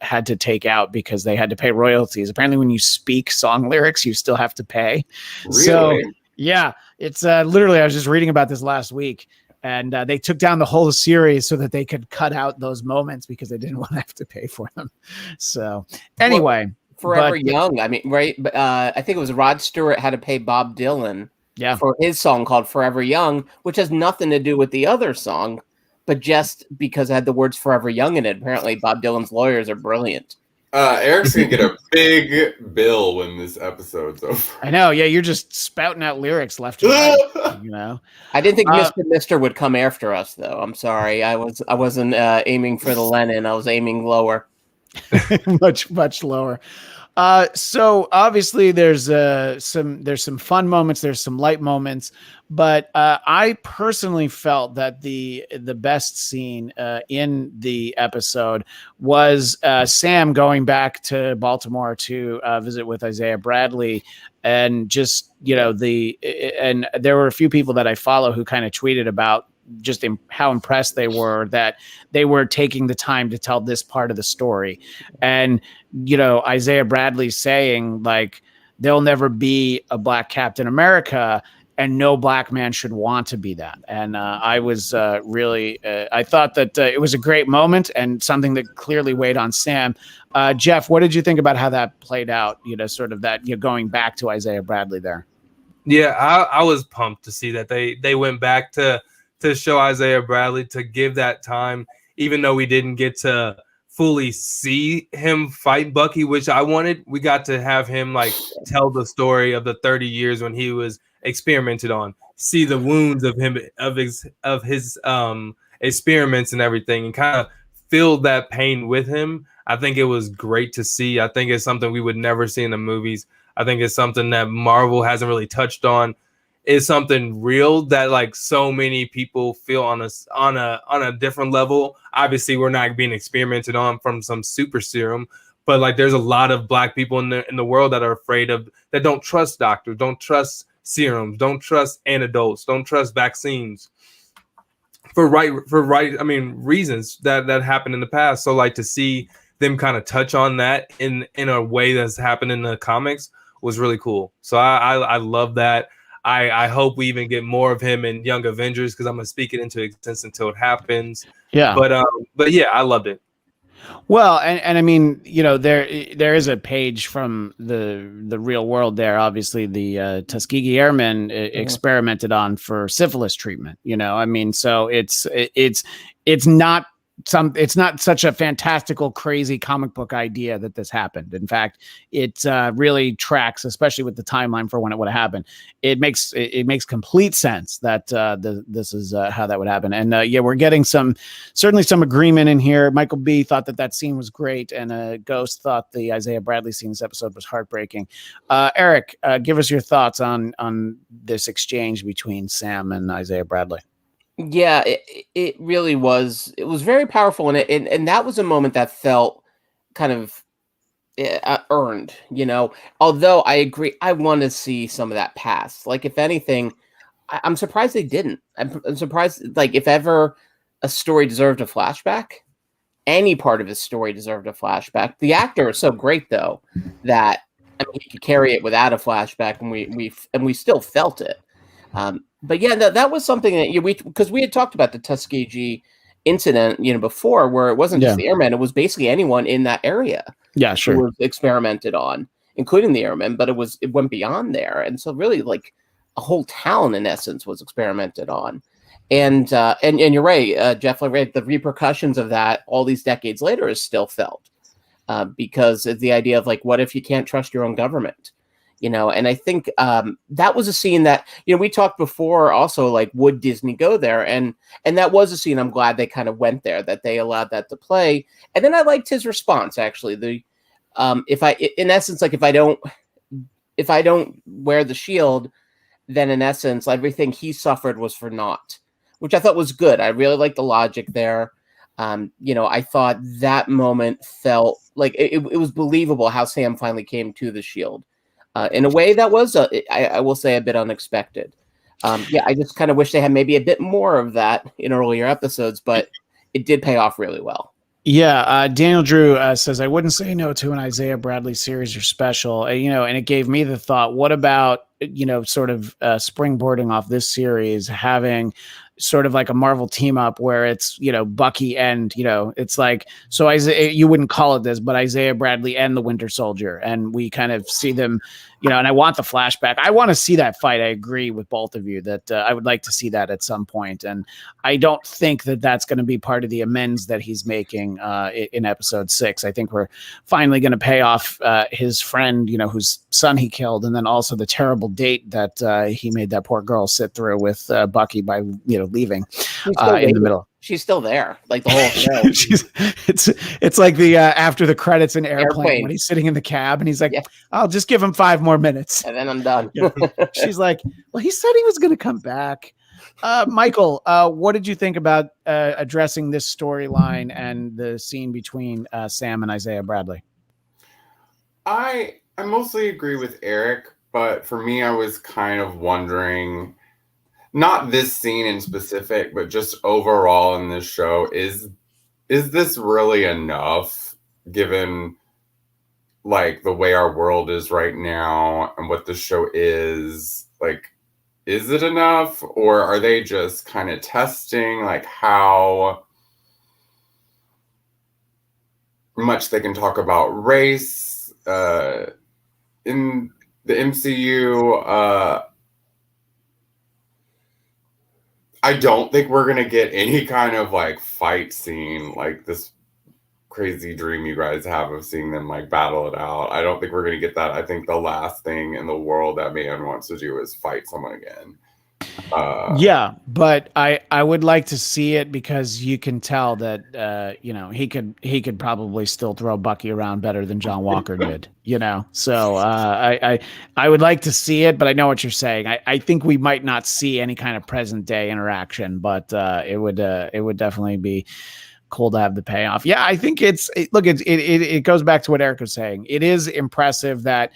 had to take out because they had to pay royalties. Apparently, when you speak song lyrics, you still have to pay. Really? So yeah, it's literally I was just reading about this last week. And they took down the whole series so that they could cut out those moments because they didn't want to have to pay for them. So anyway. Forever Young. I mean, right? But I think it was Rod Stewart had to pay Bob Dylan for his song called Forever Young, which has nothing to do with the other song, but just because it had the words Forever Young in it. Apparently, Bob Dylan's lawyers are brilliant. Eric's going to get a big bill when this episode's over. I know. Yeah, you're just spouting out lyrics left and right, I didn't think Mr. Mister would come after us, though. I'm sorry. I wasn't aiming for the Lennon. I was aiming lower. much lower. So obviously there's some fun moments, there's some light moments, but I personally felt that the best scene in the episode was Sam going back to Baltimore to visit with Isaiah Bradley, and just and there were a few people that I follow who kind of tweeted about just how impressed they were that they were taking the time to tell this part of the story. And, Isaiah Bradley saying like, there'll never be a black Captain America and no black man should want to be that. And I was really, I thought that it was a great moment and something that clearly weighed on Sam. Jeff, what did you think about how that played out? Sort of that, going back to Isaiah Bradley there. Yeah, I was pumped to see that they went back to show Isaiah Bradley, to give that time, even though we didn't get to fully see him fight Bucky, which I wanted. We got to have him like tell the story of the 30 years when he was experimented on, see the wounds of him, of his experiments and everything, and kind of feel that pain with him. I think it was great to see. I think it's something we would never see in the movies. I think it's something that Marvel hasn't really touched on. Is something real that like so many people feel on a different level. Obviously, we're not being experimented on from some super serum, but like there's a lot of black people in the world that are afraid of, that don't trust doctors, don't trust serums, don't trust antidotes, don't trust vaccines for reasons that happened in the past. So like to see them kind of touch on that in a way that's happened in the comics was really cool. So I love that. I hope we even get more of him in Young Avengers, because I'm gonna speak it into existence until it happens. Yeah. But yeah, I loved it. Well, and I mean, there is a page from the real world there. Obviously, the Tuskegee Airmen experimented on for syphilis treatment. I mean, so it's not it's not such a fantastical, crazy comic book idea that this happened. In fact, it really tracks, especially with the timeline for when it would have happened. It makes complete sense that this is how that would happen. And we're getting certainly some agreement in here. Michael B thought that scene was great, and Ghost thought the Isaiah Bradley scene this episode was heartbreaking. Eric, give us your thoughts on this exchange between Sam and Isaiah Bradley. Yeah, it really was. It was very powerful, and that was a moment that felt kind of earned, Although I agree, I want to see some of that pass. Like, if anything, I'm surprised they didn't. I'm surprised. Like, if ever a story deserved a flashback, any part of his story deserved a flashback. The actor is so great, though, that he could carry it without a flashback, and we still felt it. But yeah, that was something that because we had talked about the Tuskegee incident, before, where it wasn't just the airmen, it was basically anyone in that area. Yeah, sure. Who was experimented on, including the airmen, but it went beyond there, and so really, like, a whole town in essence was experimented on, and you're right, Jeff. Like, the repercussions of that all these decades later is still felt, because of the idea of, like, what if you can't trust your own government? And I think that was a scene that, we talked before also, like, would Disney go there? And that was a scene I'm glad they kind of went there, that they allowed that to play. And then I liked his response, actually. If I don't wear the shield, then in essence, everything he suffered was for naught, which I thought was good. I really liked the logic there. I thought that moment felt like it was believable how Sam finally came to the shield. In a way that was, I will say, a bit unexpected. I just kind of wish they had maybe a bit more of that in earlier episodes, but it did pay off really well. Yeah, Daniel Drew says, I wouldn't say no to an Isaiah Bradley series or special, and it gave me the thought, what about, sort of springboarding off this series, having sort of like a Marvel team up where it's, Bucky and, it's like, so Isaiah, you wouldn't call it this, but Isaiah Bradley and the Winter Soldier. And we kind of see them, and I want the flashback. I want to see that fight. I agree with both of you that I would like to see that at some point. And I don't think that that's going to be part of the amends that he's making in episode 6. I think we're finally going to pay off his friend, whose son he killed. And then also the terrible date that he made that poor girl sit through with Bucky by, leaving in the middle. She's still there, like the whole show. It's like the after the credits in Airplane when he's sitting in the cab and he's like, I'll just give him 5 more minutes. And then I'm done. She's like, well, he said he was going to come back. Michael, what did you think about addressing this storyline and the scene between Sam and Isaiah Bradley? I mostly agree with Eric, but for me, I was kind of wondering, not this scene in specific, but just overall in this show, is this really enough given, like, the way our world is right now and what the show is? Like, is it enough, or are they just kind of testing, like, how much they can talk about race in the MCU? I don't think we're going to get any kind of, like, fight scene like this crazy dream you guys have of seeing them, like, battle it out. I don't think we're going to get that. I think the last thing in the world that man wants to do is fight someone again. But I would like to see it, because you can tell that he could probably still throw Bucky around better than John Walker did. So I would like to see it, but I know what you're saying. I think we might not see any kind of present day interaction, but it would definitely be cool to have the payoff. Yeah, I think it goes back to what Eric was saying. It is impressive that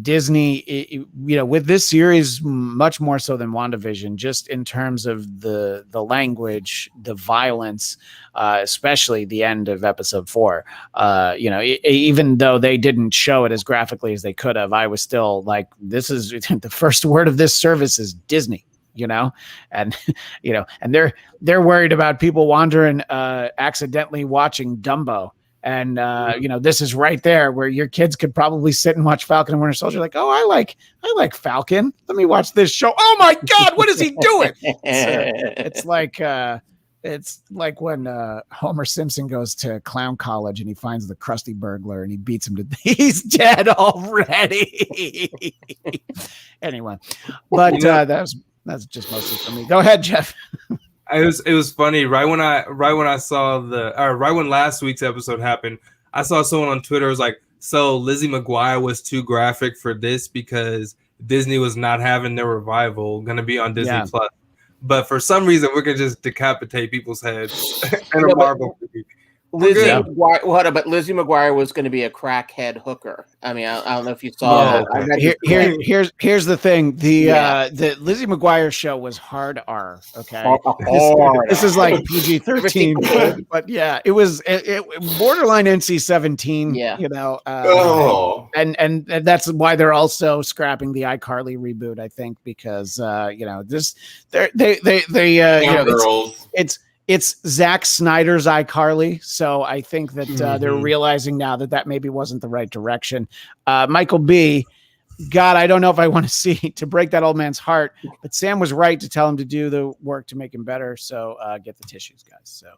Disney, with this series, much more so than WandaVision, just in terms of the language, the violence, especially the end of episode 4, even though they didn't show it as graphically as they could have, I was still like, this is the first word of this service is Disney. And they're worried about people wandering, accidentally watching Dumbo. And, this is right there where your kids could probably sit and watch Falcon and Winter Soldier. Like, oh, I like Falcon. Let me watch this show. Oh my God, what is he doing? It's like, It's like when Homer Simpson goes to clown college and he finds the crusty burglar and he beats him to he's dead already. Anyway, but that's just mostly for me. Go ahead, Jeff. It was funny right when I saw right when last week's episode happened. I saw someone on Twitter was like, "So Lizzie McGuire was too graphic for this because Disney was not having their revival going to be on Disney Plus." But for some reason, we're gonna just decapitate people's heads in a Marvel movie. Lizzie McGuire, but Lizzie McGuire was going to be a crackhead hooker. I mean, I don't know if you saw. Here's the thing: the Lizzie McGuire show was hard R. Okay, this is like PG-13, but yeah, it was borderline NC-17. Yeah, you know, and that's why they're also scrapping the iCarly reboot. I think because you know this, it's Zack Snyder's iCarly, so I think that they're realizing now that maybe wasn't the right direction. Michael B., God, I don't know if I want to see to break that old man's heart, but Sam was right to tell him to do the work to make him better. So get the tissues, guys. So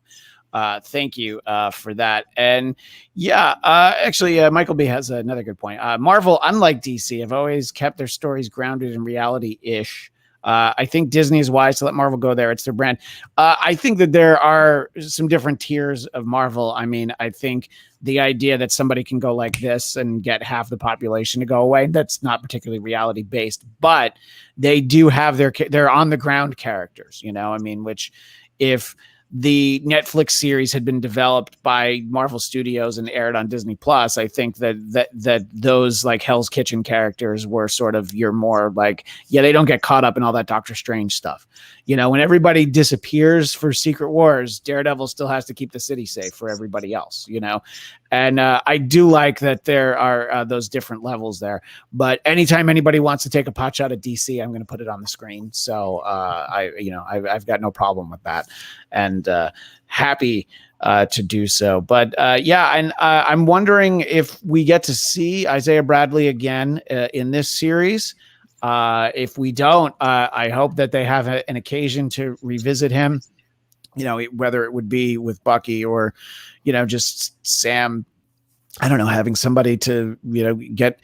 thank you for that. And actually, Michael B. has another good point. Marvel, unlike DC, have always kept their stories grounded in reality-ish. I think Disney is wise to let Marvel go there. It's their brand. I think that there are some different tiers of Marvel. I mean, I think the idea that somebody can go like this and get half the population to go away, that's not particularly reality based, but they do have their on the ground characters, you know, I mean, which if the Netflix series had been developed by Marvel Studios and aired on Disney Plus, I think that those like Hell's Kitchen characters were sort of your more like, they don't get caught up in all that Doctor Strange stuff. You know, when everybody disappears for Secret Wars, Daredevil still has to keep the city safe for everybody else, you know? And I do like that there are those different levels there. But anytime anybody wants to take a pot shot at DC, I'm going to put it on the screen. So I've got no problem with that, and happy to do so. But I'm wondering if we get to see Isaiah Bradley again in this series. If we don't, I hope that they have an occasion to revisit him, you know, whether it would be with Bucky or, you know, just Sam, I don't know, having somebody to, you know, get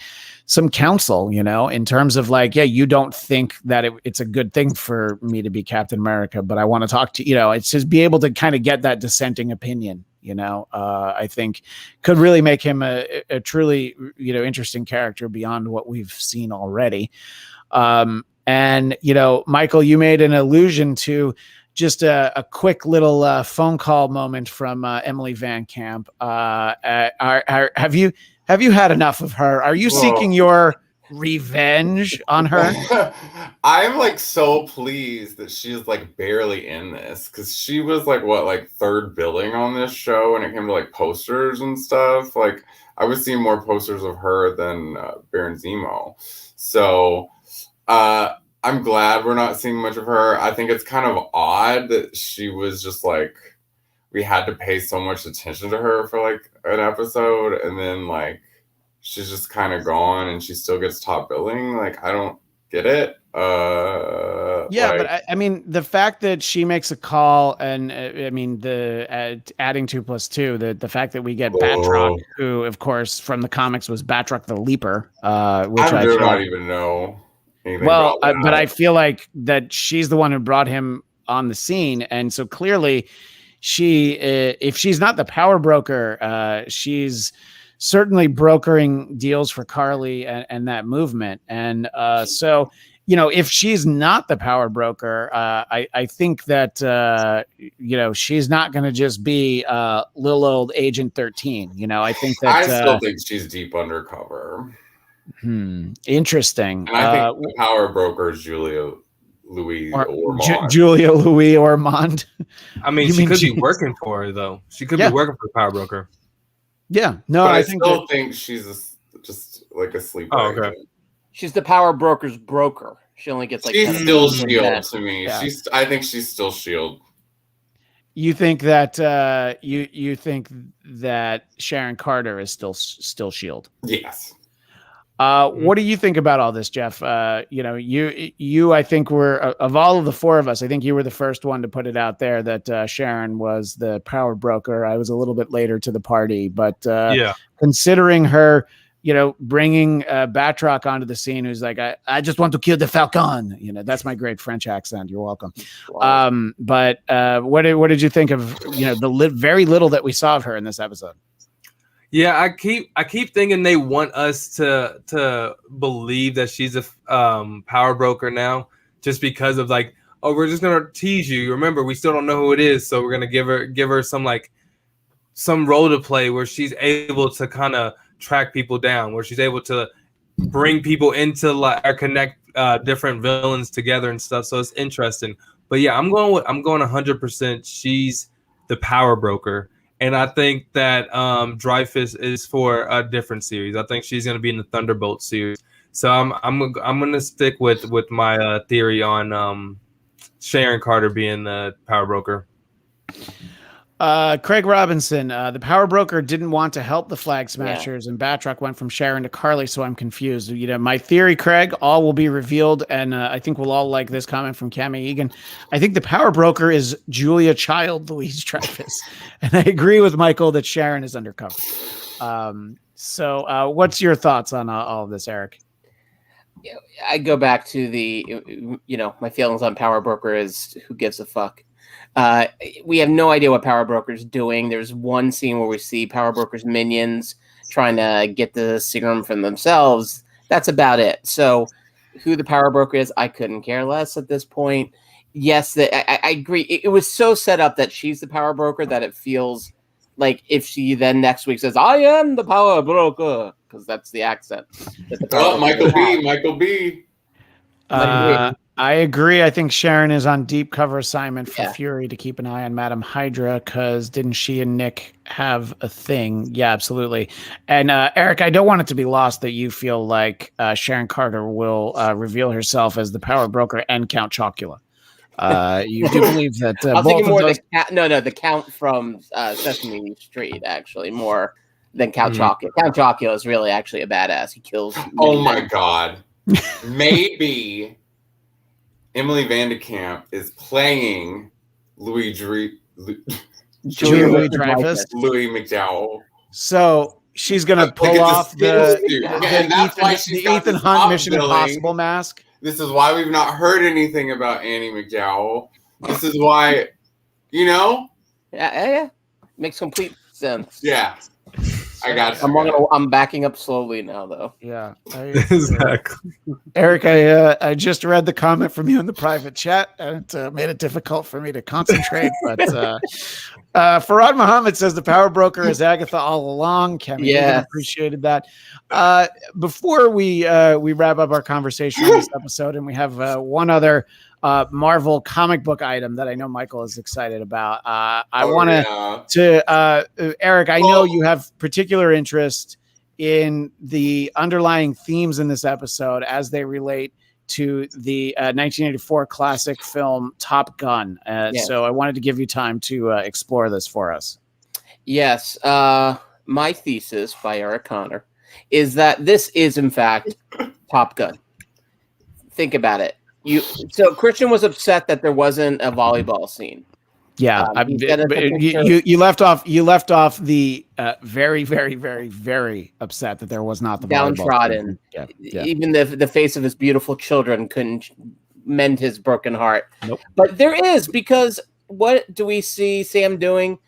some counsel, you know, in terms of like, you don't think that it's a good thing for me to be Captain America, but I want to talk to, you know, it's just be able to kind of get that dissenting opinion, you know, I think could really make him a truly, you know, interesting character beyond what we've seen already. And, you know, Michael, you made an allusion to just a quick little phone call moment from Emily Van Camp. Have you had enough of her? Are you seeking your revenge on her? I'm like so pleased that she's like barely in this, because she was like third billing on this show when it came to like posters and stuff. Like I was seeing more posters of her than Baron Zemo. So I'm glad we're not seeing much of her. I think it's kind of odd that she was just like, we had to pay so much attention to her for like an episode, and then like she's just kind of gone and she still gets top billing. Like, I don't get it. But I mean, the fact that she makes a call, and I mean, the adding 2+2, the fact that we get Batroc, who of course from the comics was Batroc the Leaper, which I do not even know. Well, but I feel like that she's the one who brought him on the scene, and so clearly, she, if she's not the power broker, she's certainly brokering deals for Carly and that movement. And so, you know, if she's not the power broker, I think that you know, she's not going to just be little old Agent 13. You know, I think that I still think she's deep undercover. Interesting. And I think the power broker is Julia Louis Ormond. Julia Louis Ormond. I mean, she could be working for her, though. She could be working for the power broker. Yeah. No, but I still think she's just like a sleeper. Oh, okay. She's the power broker's broker. She only gets like. She's still S.H.I.E.L.D. to me. Yeah. I think she's still S.H.I.E.L.D. You think that you think that Sharon Carter is still S.H.I.E.L.D.? Yes. What do you think about all this, Jeff? You, I think were of all of the four of us, I think you were the first one to put it out there that Sharon was the power broker. I was a little bit later to the party, but considering her, bringing Batroc onto the scene, who's like, I just want to kill the Falcon. That's my great French accent. You're welcome. But what did you think of the very little that we saw of her in this episode? Yeah, I keep thinking they want us to believe that she's a power broker now, just because of like, oh, we're just gonna tease you. Remember, we still don't know who it is, so we're gonna give her some role to play where she's able to kind of track people down, where she's able to bring people into or connect different villains together and stuff. So it's interesting. But yeah, I'm going 100%. She's the power broker. And I think that Dreyfus is for a different series. I think she's going to be in the Thunderbolt series. So I'm going to stick with my theory on Sharon Carter being the power broker. Craig Robinson, the power broker didn't want to help the Flag Smashers, and Batroc went from Sharon to Carly, so I'm confused. My theory, Craig, all will be revealed, and I think we'll all like this comment from Cammie Egan. I think the power broker is Julia Child, Louise Dreyfus, and I agree with Michael that Sharon is undercover. So what's your thoughts on all of this, Eric? I go back to my feelings on power broker is who gives a fuck. We have no idea what Power Broker's doing. There's one scene where we see Power Broker's minions trying to get the serum from themselves. That's about it. So who the Power Broker is, I couldn't care less at this point. Yes, I agree. It was so set up that she's the Power Broker that it feels like if she then next week says, I am the Power Broker, because that's the accent. Michael B. I agree. I think Sharon is on deep cover assignment for Fury to keep an eye on Madam Hydra, because didn't she and Nick have a thing? Yeah, absolutely. And Eric, I don't want it to be lost that you feel like Sharon Carter will reveal herself as the power broker and Count Chocula. You do believe that I'm both thinking more of those... the Count from Sesame Street, actually, more than Count Chocula. Count Chocula is really actually a badass. He kills... Oh, my God. Maybe... Emily Vandekamp is playing Louis Dreyfus. Louis McDowell. So she's going to pull off the Ethan Hunt Mission Impossible mask. This is why we've not heard anything about Annie McDowell. This is why, Yeah. Makes complete sense. Yeah. I got you. I'm backing up slowly now, though. Yeah, exactly. Eric, I just read the comment from you in the private chat, and it made it difficult for me to concentrate. But Farad Muhammad says the power broker is Agatha all along. Kemi appreciated that. Before we wrap up our conversation on this episode, and we have one other Marvel comic book item that I know Michael is excited about. I want to Eric, I know you have particular interest in the underlying themes in this episode as they relate to the 1984 classic film Top Gun. So I wanted to give you time to explore this for us. Yes. My thesis by Eric Connor is that this is, in fact, Top Gun. Think about it. So Christian was upset that there wasn't a volleyball scene. Yeah, you left off the very, very, very, very upset that there was not the downtrodden. Yeah. Even the face of his beautiful children couldn't mend his broken heart. Nope. But there is, because what do we see Sam doing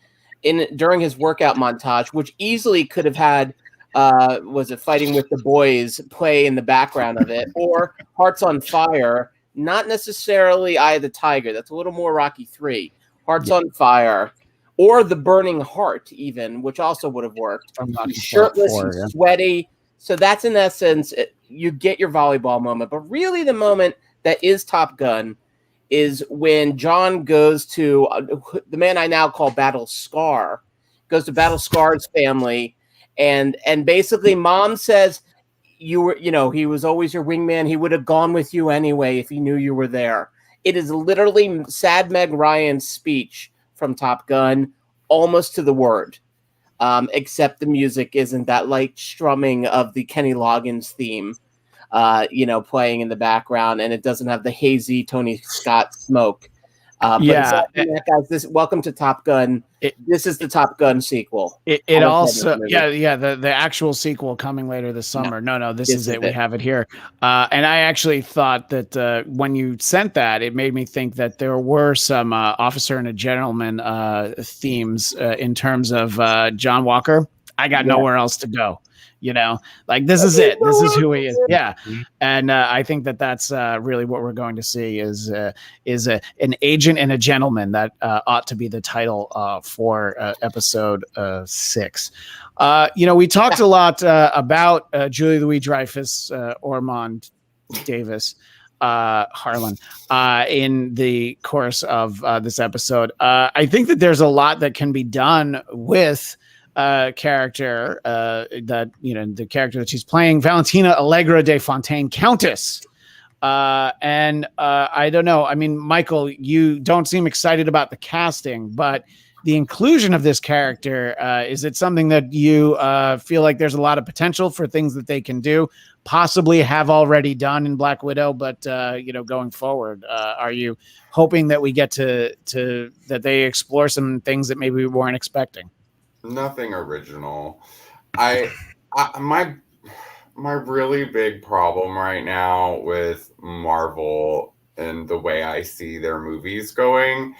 during his workout montage, which easily could have had was it Fighting with the Boys play in the background of it, or Hearts on Fire. Not necessarily Eye of the Tiger. That's a little more Rocky 3. Hearts on Fire. Or The Burning Heart, even, which also would have worked. Shirtless and sweaty. So that's, in essence, you get your volleyball moment. But really the moment that is Top Gun is when John goes to the man I now call Battle Scar. Goes to Battle Scar's family. And basically Mom says... he was always your wingman. He would have gone with you anyway if he knew you were there. It is literally Sad Meg Ryan's speech from Top Gun, almost to the word. except the music isn't that light strumming of the Kenny Loggins theme, playing in the background, and it doesn't have the hazy Tony Scott smoke. But aside from that, guys, welcome to Top Gun. This is the Top Gun sequel. It also, the actual sequel coming later this summer. No, this is it. We have it here. And I actually thought that when you sent that, it made me think that there were some Officer and a Gentleman themes in terms of John Walker. I got nowhere else to go. This is it. This is who he is. Yeah. And I think that that's really what we're going to see is an agent and a gentleman. That ought to be the title for episode 6. We talked a lot about Julie Louis-Dreyfus, Ormond Davis, Harlan in the course of this episode. I think that there's a lot that can be done with character the character that she's playing, Valentina Allegra de Fontaine, Countess. And I don't know. I mean, Michael, you don't seem excited about the casting, but the inclusion of this character, is it something that you feel like there's a lot of potential for things that they can do, possibly have already done in Black Widow, but going forward, are you hoping that we get to that they explore some things that maybe we weren't expecting? Nothing original. My really big problem right now with Marvel and the way I see their movies going,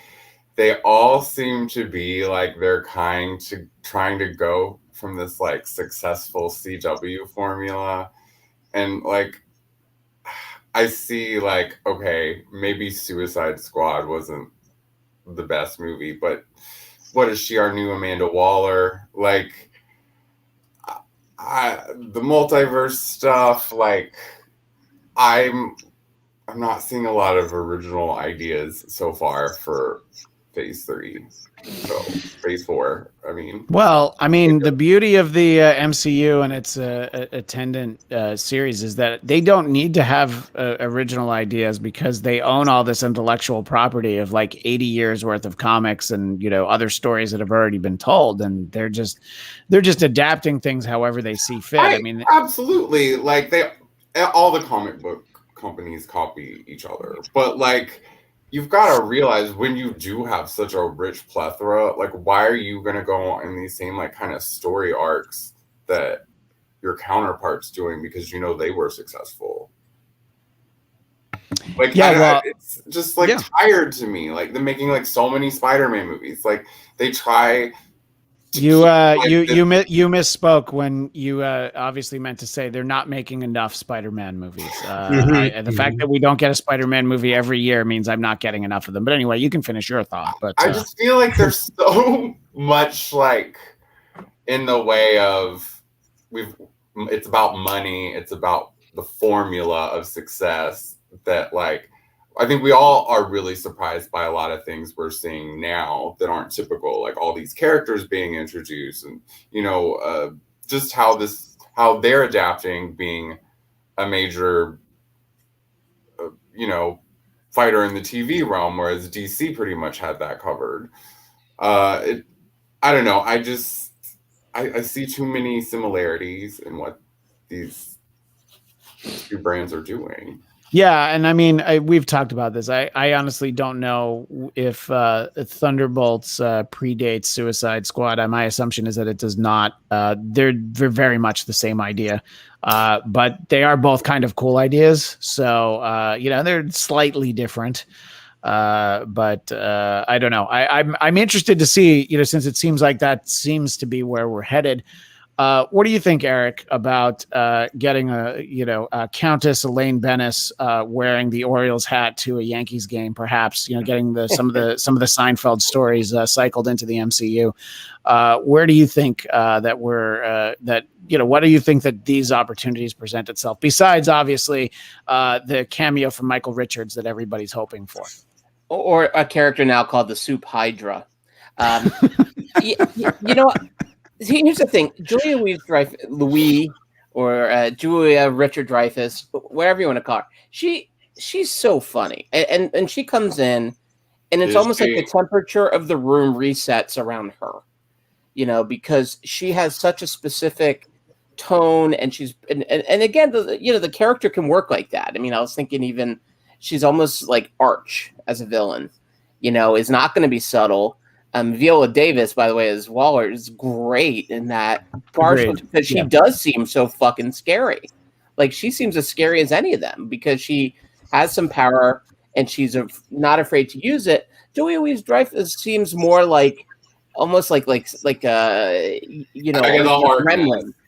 they all seem to be like they're trying to go from this like successful CW formula, and like I see like, okay, maybe Suicide Squad wasn't the best movie, but what is she, our new Amanda Waller? Like, the multiverse stuff, like, I'm not seeing a lot of original ideas so far for Phase 3. So, Phase 4, I mean. Well, I mean, the beauty of the MCU and its attendant series is that they don't need to have original ideas because they own all this intellectual property of like 80 years worth of comics and, other stories that have already been told. And they're just adapting things however they see fit. I mean, absolutely. Like all the comic book companies copy each other, but like, you've got to realize when you do have such a rich plethora, like, why are you going to go in these same like kind of story arcs that your counterpart's doing because they were successful? Like, it's just like tired to me. Like, they're making like so many Spider-Man movies. Like, they try. You misspoke when you obviously meant to say they're not making enough Spider-Man movies. The fact that we don't get a Spider-Man movie every year means I'm not getting enough of them. But anyway, you can finish your thought. But I just feel like there's so much like in the way of it's about money, it's about the formula of success that like I think we all are really surprised by a lot of things we're seeing now that aren't typical, like all these characters being introduced and, just how they're adapting being a major, fighter in the TV realm, whereas DC pretty much had that covered. I don't know. I see too many similarities in what these two brands are doing. Yeah, and I mean, we've talked about this. I honestly don't know if Thunderbolts predates Suicide Squad. My assumption is that it does not. They're very much the same idea, but they are both kind of cool ideas. So they're slightly different. But I don't know. I'm interested to see. Since it seems like that seems to be where we're headed. What do you think, Eric, about getting a Countess Elaine Bennis wearing the Orioles hat to a Yankees game? Perhaps getting some of the Seinfeld stories cycled into the MCU. Where do you think what do you think that these opportunities present itself? Besides, obviously, the cameo from Michael Richards that everybody's hoping for, or a character now called the Soup Hydra. Here's the thing: Julia Julia Richard Dreyfus, whatever you want to call her, she's so funny, and she comes in, and it's almost like the temperature of the room resets around her. because she has such a specific tone, and she's and again, the character can work like that. I mean, I was thinking even she's almost like Arch as a villain, is not going to be subtle. Viola Davis, by the way, as Waller, is great in that partially because she does seem so fucking scary. Like, she seems as scary as any of them because she has some power and she's not afraid to use it. Joey Louise-Dreyfus seems more like almost like gremlin.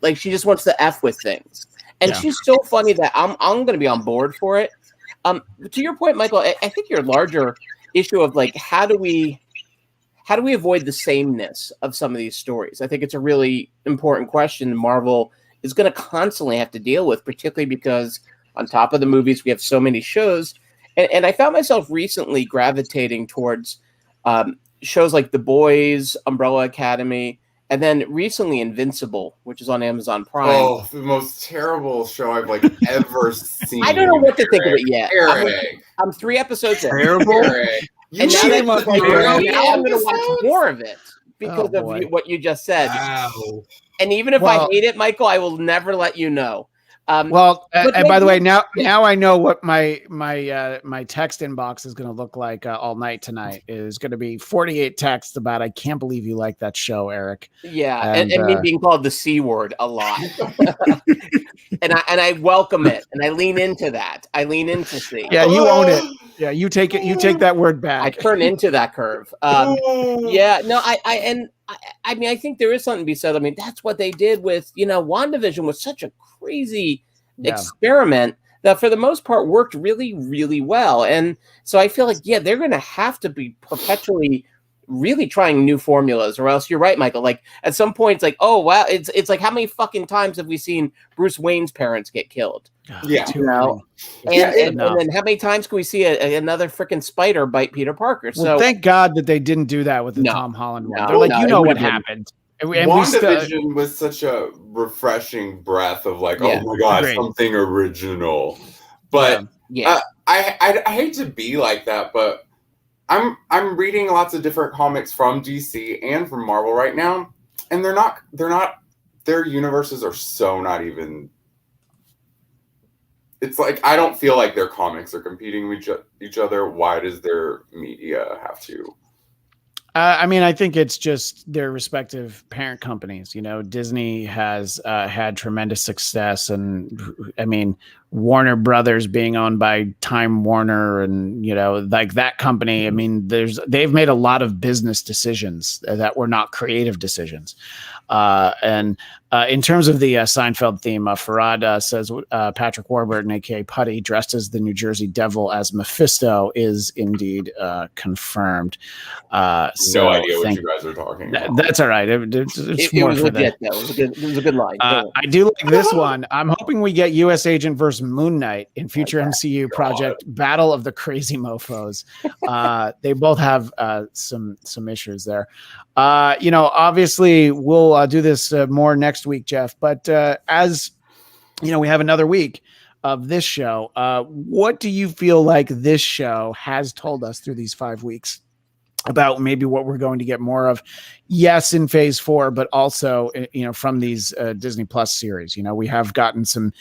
Like, she just wants to F with things. And she's so funny that I'm going to be on board for it. To your point, Michael, I think your larger issue of like, how do we avoid the sameness of some of these stories? I think it's a really important question Marvel is going to constantly have to deal with, particularly because on top of the movies, we have so many shows. And I found myself recently gravitating towards shows like The Boys, Umbrella Academy, and then recently Invincible, which is on Amazon Prime. Oh, the most terrible show I've ever seen. I don't know what to think of it yet. Eric. I'm 3 episodes in. Terrible. And now I'm going to watch more of it because of what you just said. Wow. And even if I hate it, Michael, I will never let you know. And by the way, now I know what my text inbox is going to look like all night tonight. Is going to be 48 texts about I can't believe you like that show, Eric. Yeah, and me being called the C word a lot, and I welcome it, and I lean into that. I lean into C. Yeah, you own it. Yeah, you take it. You take that word back. I turn into that curve. Yeah, no, I mean, I think there is something to be said. I mean, that's what they did with, WandaVision was such a crazy experiment that for the most part worked really, really well. And so I feel like, they're going to have to be perpetually really trying new formulas, or else you're right, Michael. Like, at some point, it's like, oh, wow. It's like, how many fucking times have we seen Bruce Wayne's parents get killed? Yeah. And then how many times can we see another freaking spider bite Peter Parker? So thank God that they didn't do that with the Tom Holland one. They're what happened. And WandaVision was such a refreshing breath of oh my God, something original. But I hate to be like that, but I'm reading lots of different comics from DC and from Marvel right now, and they're not their universes are so not even. It's like I don't feel like their comics are competing with each other. Why does their media have to? I mean, I think it's just their respective parent companies. Disney has had tremendous success, and I mean, Warner Brothers being owned by Time Warner, and that company. I mean, they've made a lot of business decisions that were not creative decisions. And in terms of the Seinfeld theme, Farad says Patrick Warburton, aka Putty, dressed as the New Jersey Devil as Mephisto, is indeed confirmed. No idea what you guys are talking about. That's all right. It was legit. It was a good line. I do like this one. I'm hoping we get U.S. Agent versus Moon Knight in future MCU project Battle of the Crazy Mofos. They both have some issues there. Obviously we'll do this more next week, Jeff, but as we have another week of this show. What do you feel like this show has told us through these 5 weeks about maybe what we're going to get more of? Yes, in phase 4, but also, from these Disney Plus series, we have gotten some,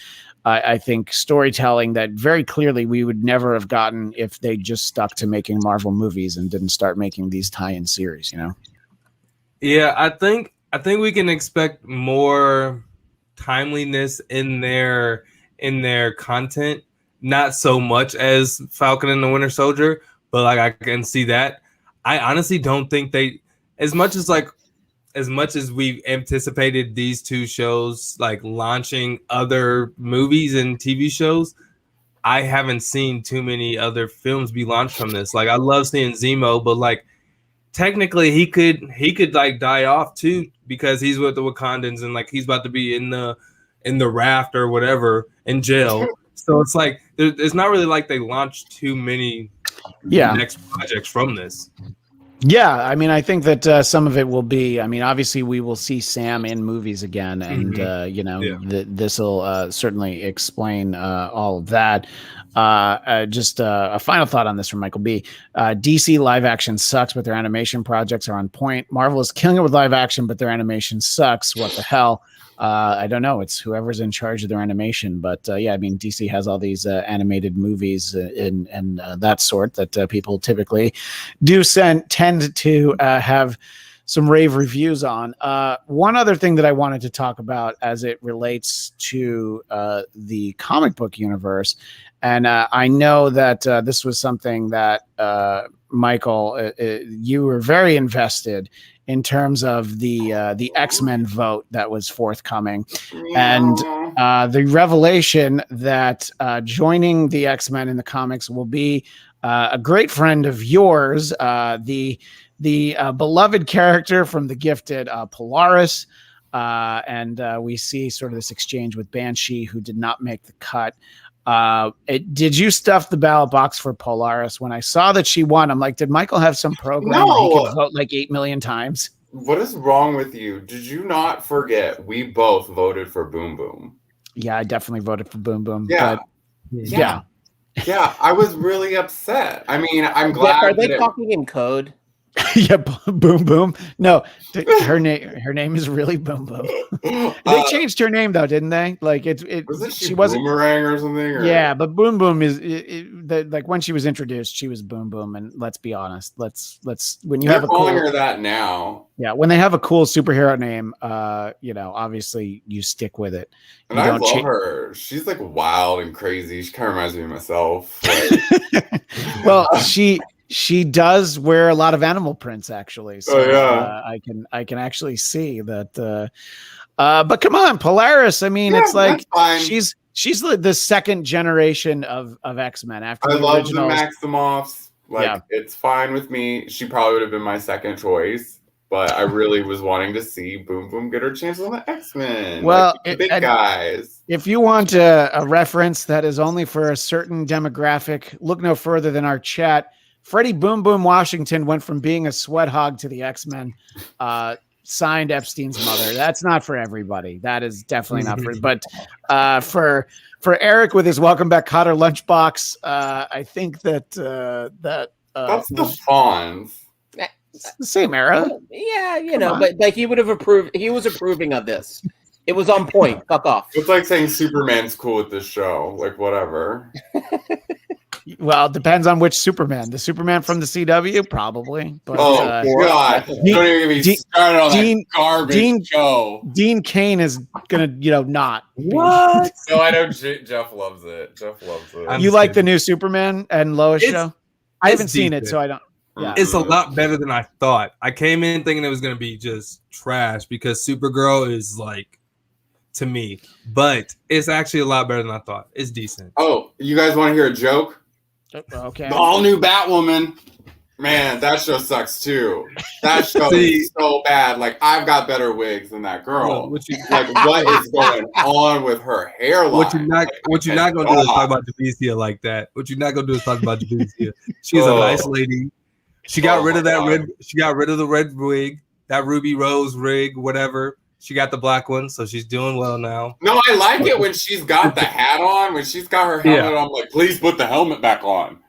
I think, storytelling that very clearly we would never have gotten if they just stuck to making Marvel movies and didn't start making these tie-in series, Yeah, I think we can expect more timeliness in their content, not so much as Falcon and the Winter Soldier, but I can see that. I honestly don't think they, as much as we've anticipated these two shows launching other movies and TV shows, I haven't seen too many other films be launched from this. I love seeing Zemo, but technically he could die off too, because he's with the Wakandans and he's about to be in the raft or whatever in jail. So it's it's not really they launched too many next projects from this. Yeah, I mean, I think that some of it will be. I mean, obviously, we will see Sam in movies again, and this will certainly explain all of that. Just a final thought on this from Michael B. DC live action sucks, but their animation projects are on point. Marvel is killing it with live action, but their animation sucks. What the hell? I don't know. It's whoever's in charge of their animation. But yeah, I mean, DC has all these animated movies and that sort that people typically do tend to have some rave reviews on. One other thing that I wanted to talk about as it relates to the comic book universe, and I know that this was something that Michael, you were very invested in terms of the X-Men vote that was forthcoming, and the revelation that joining the X-Men in the comics will be a great friend of yours, the beloved character from The Gifted, Polaris, and we see sort of this exchange with Banshee, who did not make the cut. Did you stuff the ballot box for Polaris? When I saw that she won, I'm like, did Michael have some program where he could vote like 8 million times? What is wrong with you? Did you not forget we both voted for Boom Boom? Yeah, I definitely voted for Boom Boom. Yeah. But yeah. Yeah, I was really upset. I mean, I'm glad. Are they talking in code? Yeah, Boom Boom. No, her name is really Boom Boom. They changed her name though, didn't they? Like she wasn't Boomerang or something. Or? Yeah, but Boom Boom is like when she was introduced, she was Boom Boom. And let's be honest, let's when you have calling her that now. Yeah, when they have a cool superhero name, obviously you stick with it. And I love her. She's like wild and crazy. She kind of reminds me of myself. Like... Well, she does wear a lot of animal prints, actually. So I can actually see that. But come on, Polaris. I mean, it's like she's the second generation of X-Men after I the love originals. the Maximoffs. Like it's fine with me. She probably would have been my second choice, but I really was wanting to see Boom Boom get her chance on the X-Men. Well, like, the big guys. If you want a reference that is only for a certain demographic, look no further than our chat. Freddie Boom Boom Washington went from being a sweat hog to the X-Men, signed Epstein's mother. That's not for everybody. That is definitely not for. But for Eric with his Welcome Back Cotter lunchbox, I think that that's the Fonz. It's the same era. Yeah, but like he would have approved. He was approving of this. It was on point. Fuck off. It's like saying Superman's cool with this show. Like whatever. Well, it depends on which Superman. The Superman from the CW, probably. But, God! Don't even get me started on that garbage show. Dean Cain is gonna, not. What? No, I know Jeff loves it. You like the new Superman and Lois show? I haven't seen it, so I don't. Yeah. It's a lot better than I thought. I came in thinking it was gonna be just trash because Supergirl is like, to me, but it's actually a lot better than I thought. It's decent. Oh, you guys want to hear a joke? Okay. The all new Batwoman, man, that show sucks too. That show is so bad. Like I've got better wigs than that girl. What is going on with her hairline? What you're not gonna do is talk about Javicia like that. What you're not gonna do is talk about Javicia. She's a nice lady. She got rid of that red. She got rid of the red wig, that ruby rose rig, whatever. She got the black one, so she's doing well now. No, I like it when she's got the hat on. When she's got her helmet on, I'm like, please put the helmet back on.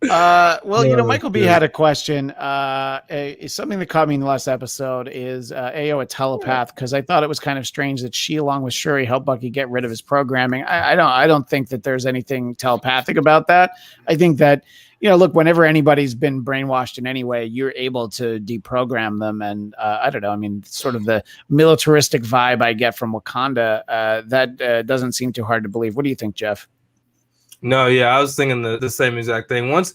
Michael B had a question. Something that caught me in the last episode is Ayo a telepath, because I thought it was kind of strange that she, along with Shuri, helped Bucky get rid of his programming. I don't think that there's anything telepathic about that. I think that, look, whenever anybody's been brainwashed in any way, you're able to deprogram them. And I don't know. I mean, sort of the militaristic vibe I get from Wakanda, that doesn't seem too hard to believe. What do you think, Jeff? No, yeah, I was thinking the same exact thing. Once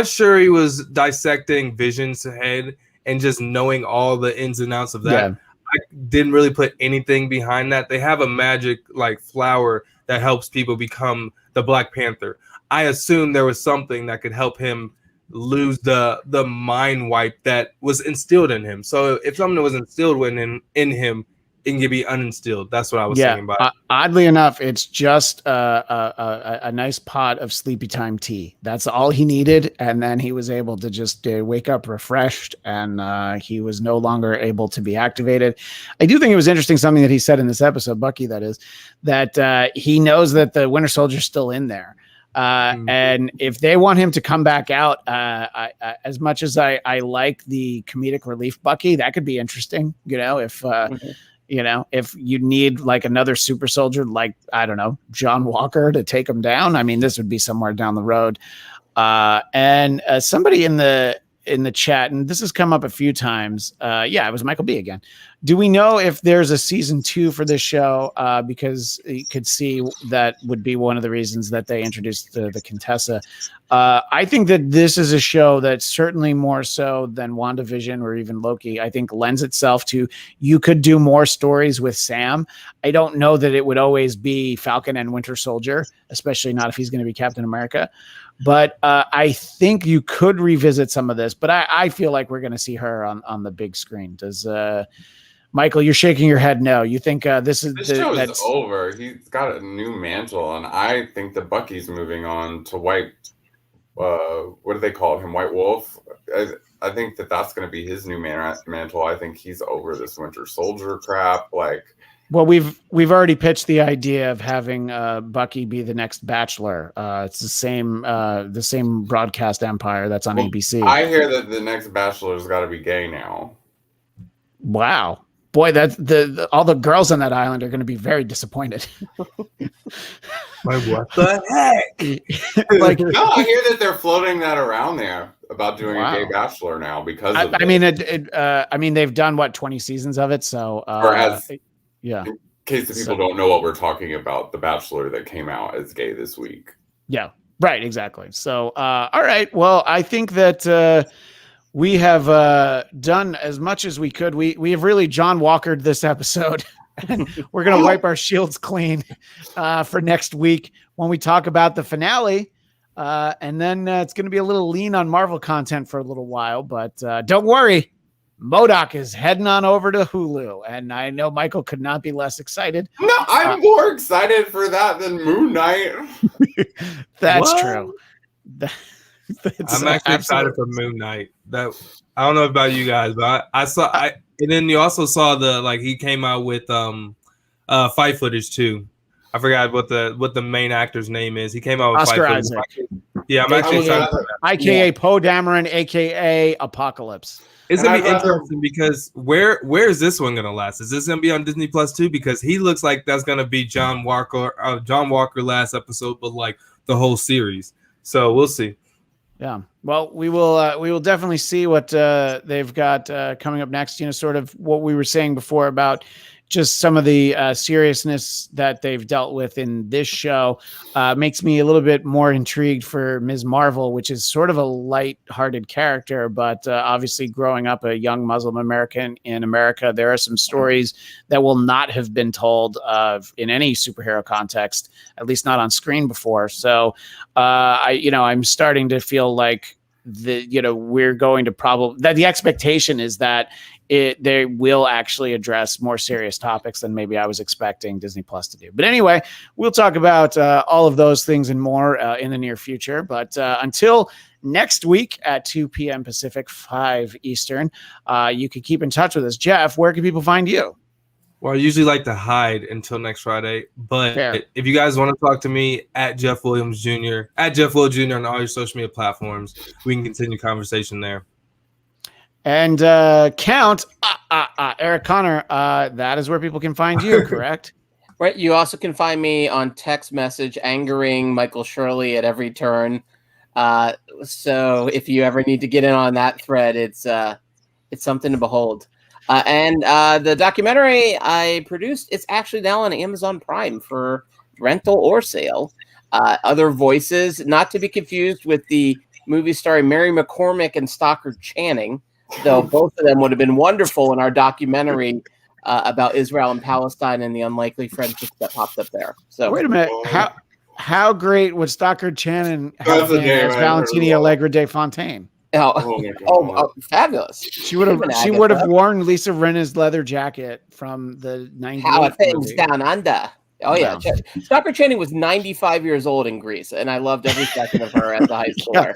Shuri was dissecting Vision's head and just knowing all the ins and outs of that, I didn't really put anything behind that. They have a magic like flower that helps people become the Black Panther. I assumed there was something that could help him lose the mind wipe that was instilled in him. So if something was instilled in him, it can be uninstilled. That's what I was thinking about. Oddly enough, it's just a nice pot of sleepy time tea. That's all he needed, and then he was able to just wake up refreshed, and he was no longer able to be activated. I do think it was interesting something that he said in this episode, Bucky, that is, that he knows that the Winter Soldier's still in there. And if they want him to come back out, as much as I like the comedic relief Bucky, that could be interesting. If you need like another super soldier, like, I don't know, John Walker to take him down. I mean, this would be somewhere down the road. And somebody in the chat, and this has come up a few times. It was Michael B again. Do we know if there's a season 2 for this show? Because you could see that would be one of the reasons that they introduced the Contessa. I think that this is a show that certainly more so than WandaVision or even Loki, I think lends itself to, you could do more stories with Sam. I don't know that it would always be Falcon and Winter Soldier, especially not if he's going to be Captain America. But I think you could revisit some of this, but I feel like we're going to see her on the big screen. Does Michael, you're shaking your head no. You think this show is over. He's got a new mantle, and I think the Bucky's moving on to White. What do they call him? White Wolf. I think that's going to be his new mantle. I think he's over this Winter Soldier crap. Like, well, we've already pitched the idea of having Bucky be the next Bachelor. It's the same broadcast empire that's on ABC. I hear that the next Bachelor's got to be gay now. Wow. Boy, that's all the girls on that island are going to be very disappointed. Like, what the heck? Like, no, I hear that they're floating that around there about doing a gay Bachelor now because of I mean, they've done 20 seasons of it, so in case the people don't know what we're talking about, the Bachelor that came out as gay this week. Yeah, right, exactly. So, all right, well, I think that. We have done as much as we could. We have really John Walkered this episode, and we're going to wipe our shields clean for next week when we talk about the finale. And then it's going to be a little lean on Marvel content for a little while, but don't worry. MODOK is heading on over to Hulu, and I know Michael could not be less excited. No, I'm more excited for that than Moon Knight. That's true. I'm actually excited for Moon Knight. That I don't know about you guys, but I saw. And then you also saw he came out with fight footage too. I forgot what the main actor's name is. He came out with Oscar fight Isaac. footage. Yeah, I'm actually excited for that. AKA Poe Dameron, AKA Apocalypse. It's gonna be interesting because where is this one gonna last? Is this gonna be on Disney Plus too? Because he looks like that's gonna be John Walker last episode, but like the whole series. So we'll see. Yeah. Well, we will definitely see what they've got coming up next. Sort of what we were saying before about just some of the seriousness that they've dealt with in this show makes me a little bit more intrigued for Ms. Marvel, which is sort of a light-hearted character, but obviously growing up a young Muslim American in America, there are some stories that will not have been told in any superhero context, at least not on screen before. So I'm starting to feel like we're going to that the expectation is that they will actually address more serious topics than maybe I was expecting Disney Plus to do. But anyway, we'll talk about all of those things and more in the near future. But until next week at 2 p.m. Pacific, 5 Eastern, you can keep in touch with us. Jeff, where can people find you? Well, I usually like to hide until next Friday, but if you guys want to talk to me at Jeff Williams Jr., on all your social media platforms, we can continue conversation there. And Count, Eric Connor, that is where people can find you, correct? Right. You also can find me on text message, angering Michael Shirley at every turn. So if you ever need to get in on that thread, it's something to behold. And the documentary I produced, it's actually now on Amazon Prime for rental or sale. Other Voices, not to be confused with the movie starring Mary McCormick and Stockard Channing, though both of them would have been wonderful in our documentary about Israel and Palestine and the unlikely friendships that popped up there. So wait a minute, how great would Stockard Channing have been as Valentina Allegra de Fontaine? Oh my god. Fabulous. She would have worn Lisa Rinna's leather jacket from the 98 How are things movie. down under? Oh yeah, Stockard Channing was 95 years old in Greece, and I loved every second of her as a high schooler.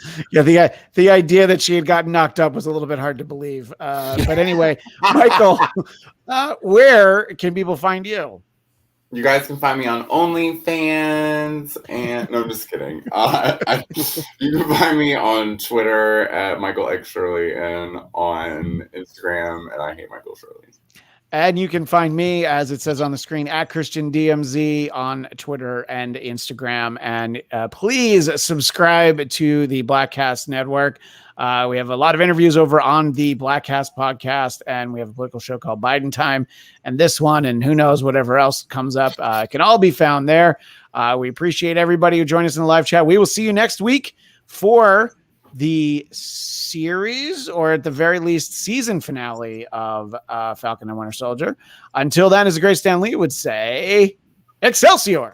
The idea that she had gotten knocked up was a little bit hard to believe. But anyway, Michael, where can people find you? You guys can find me on OnlyFans, and no, I'm just kidding. You can find me on Twitter at Michael X Shirley and on Instagram at I Hate Michael Shirley. And you can find me, as it says on the screen, at Christian DMZ on Twitter and Instagram. And please subscribe to the Blackcast Network. We have a lot of interviews over on the Blackcast podcast, and we have a political show called Biden Time. And this one, and who knows, whatever else comes up, can all be found there. We appreciate everybody who joined us in the live chat. We will see you next week for the series, or at the very least season finale of Falcon and Winter Soldier. Until then, as the great Stan Lee would say, Excelsior!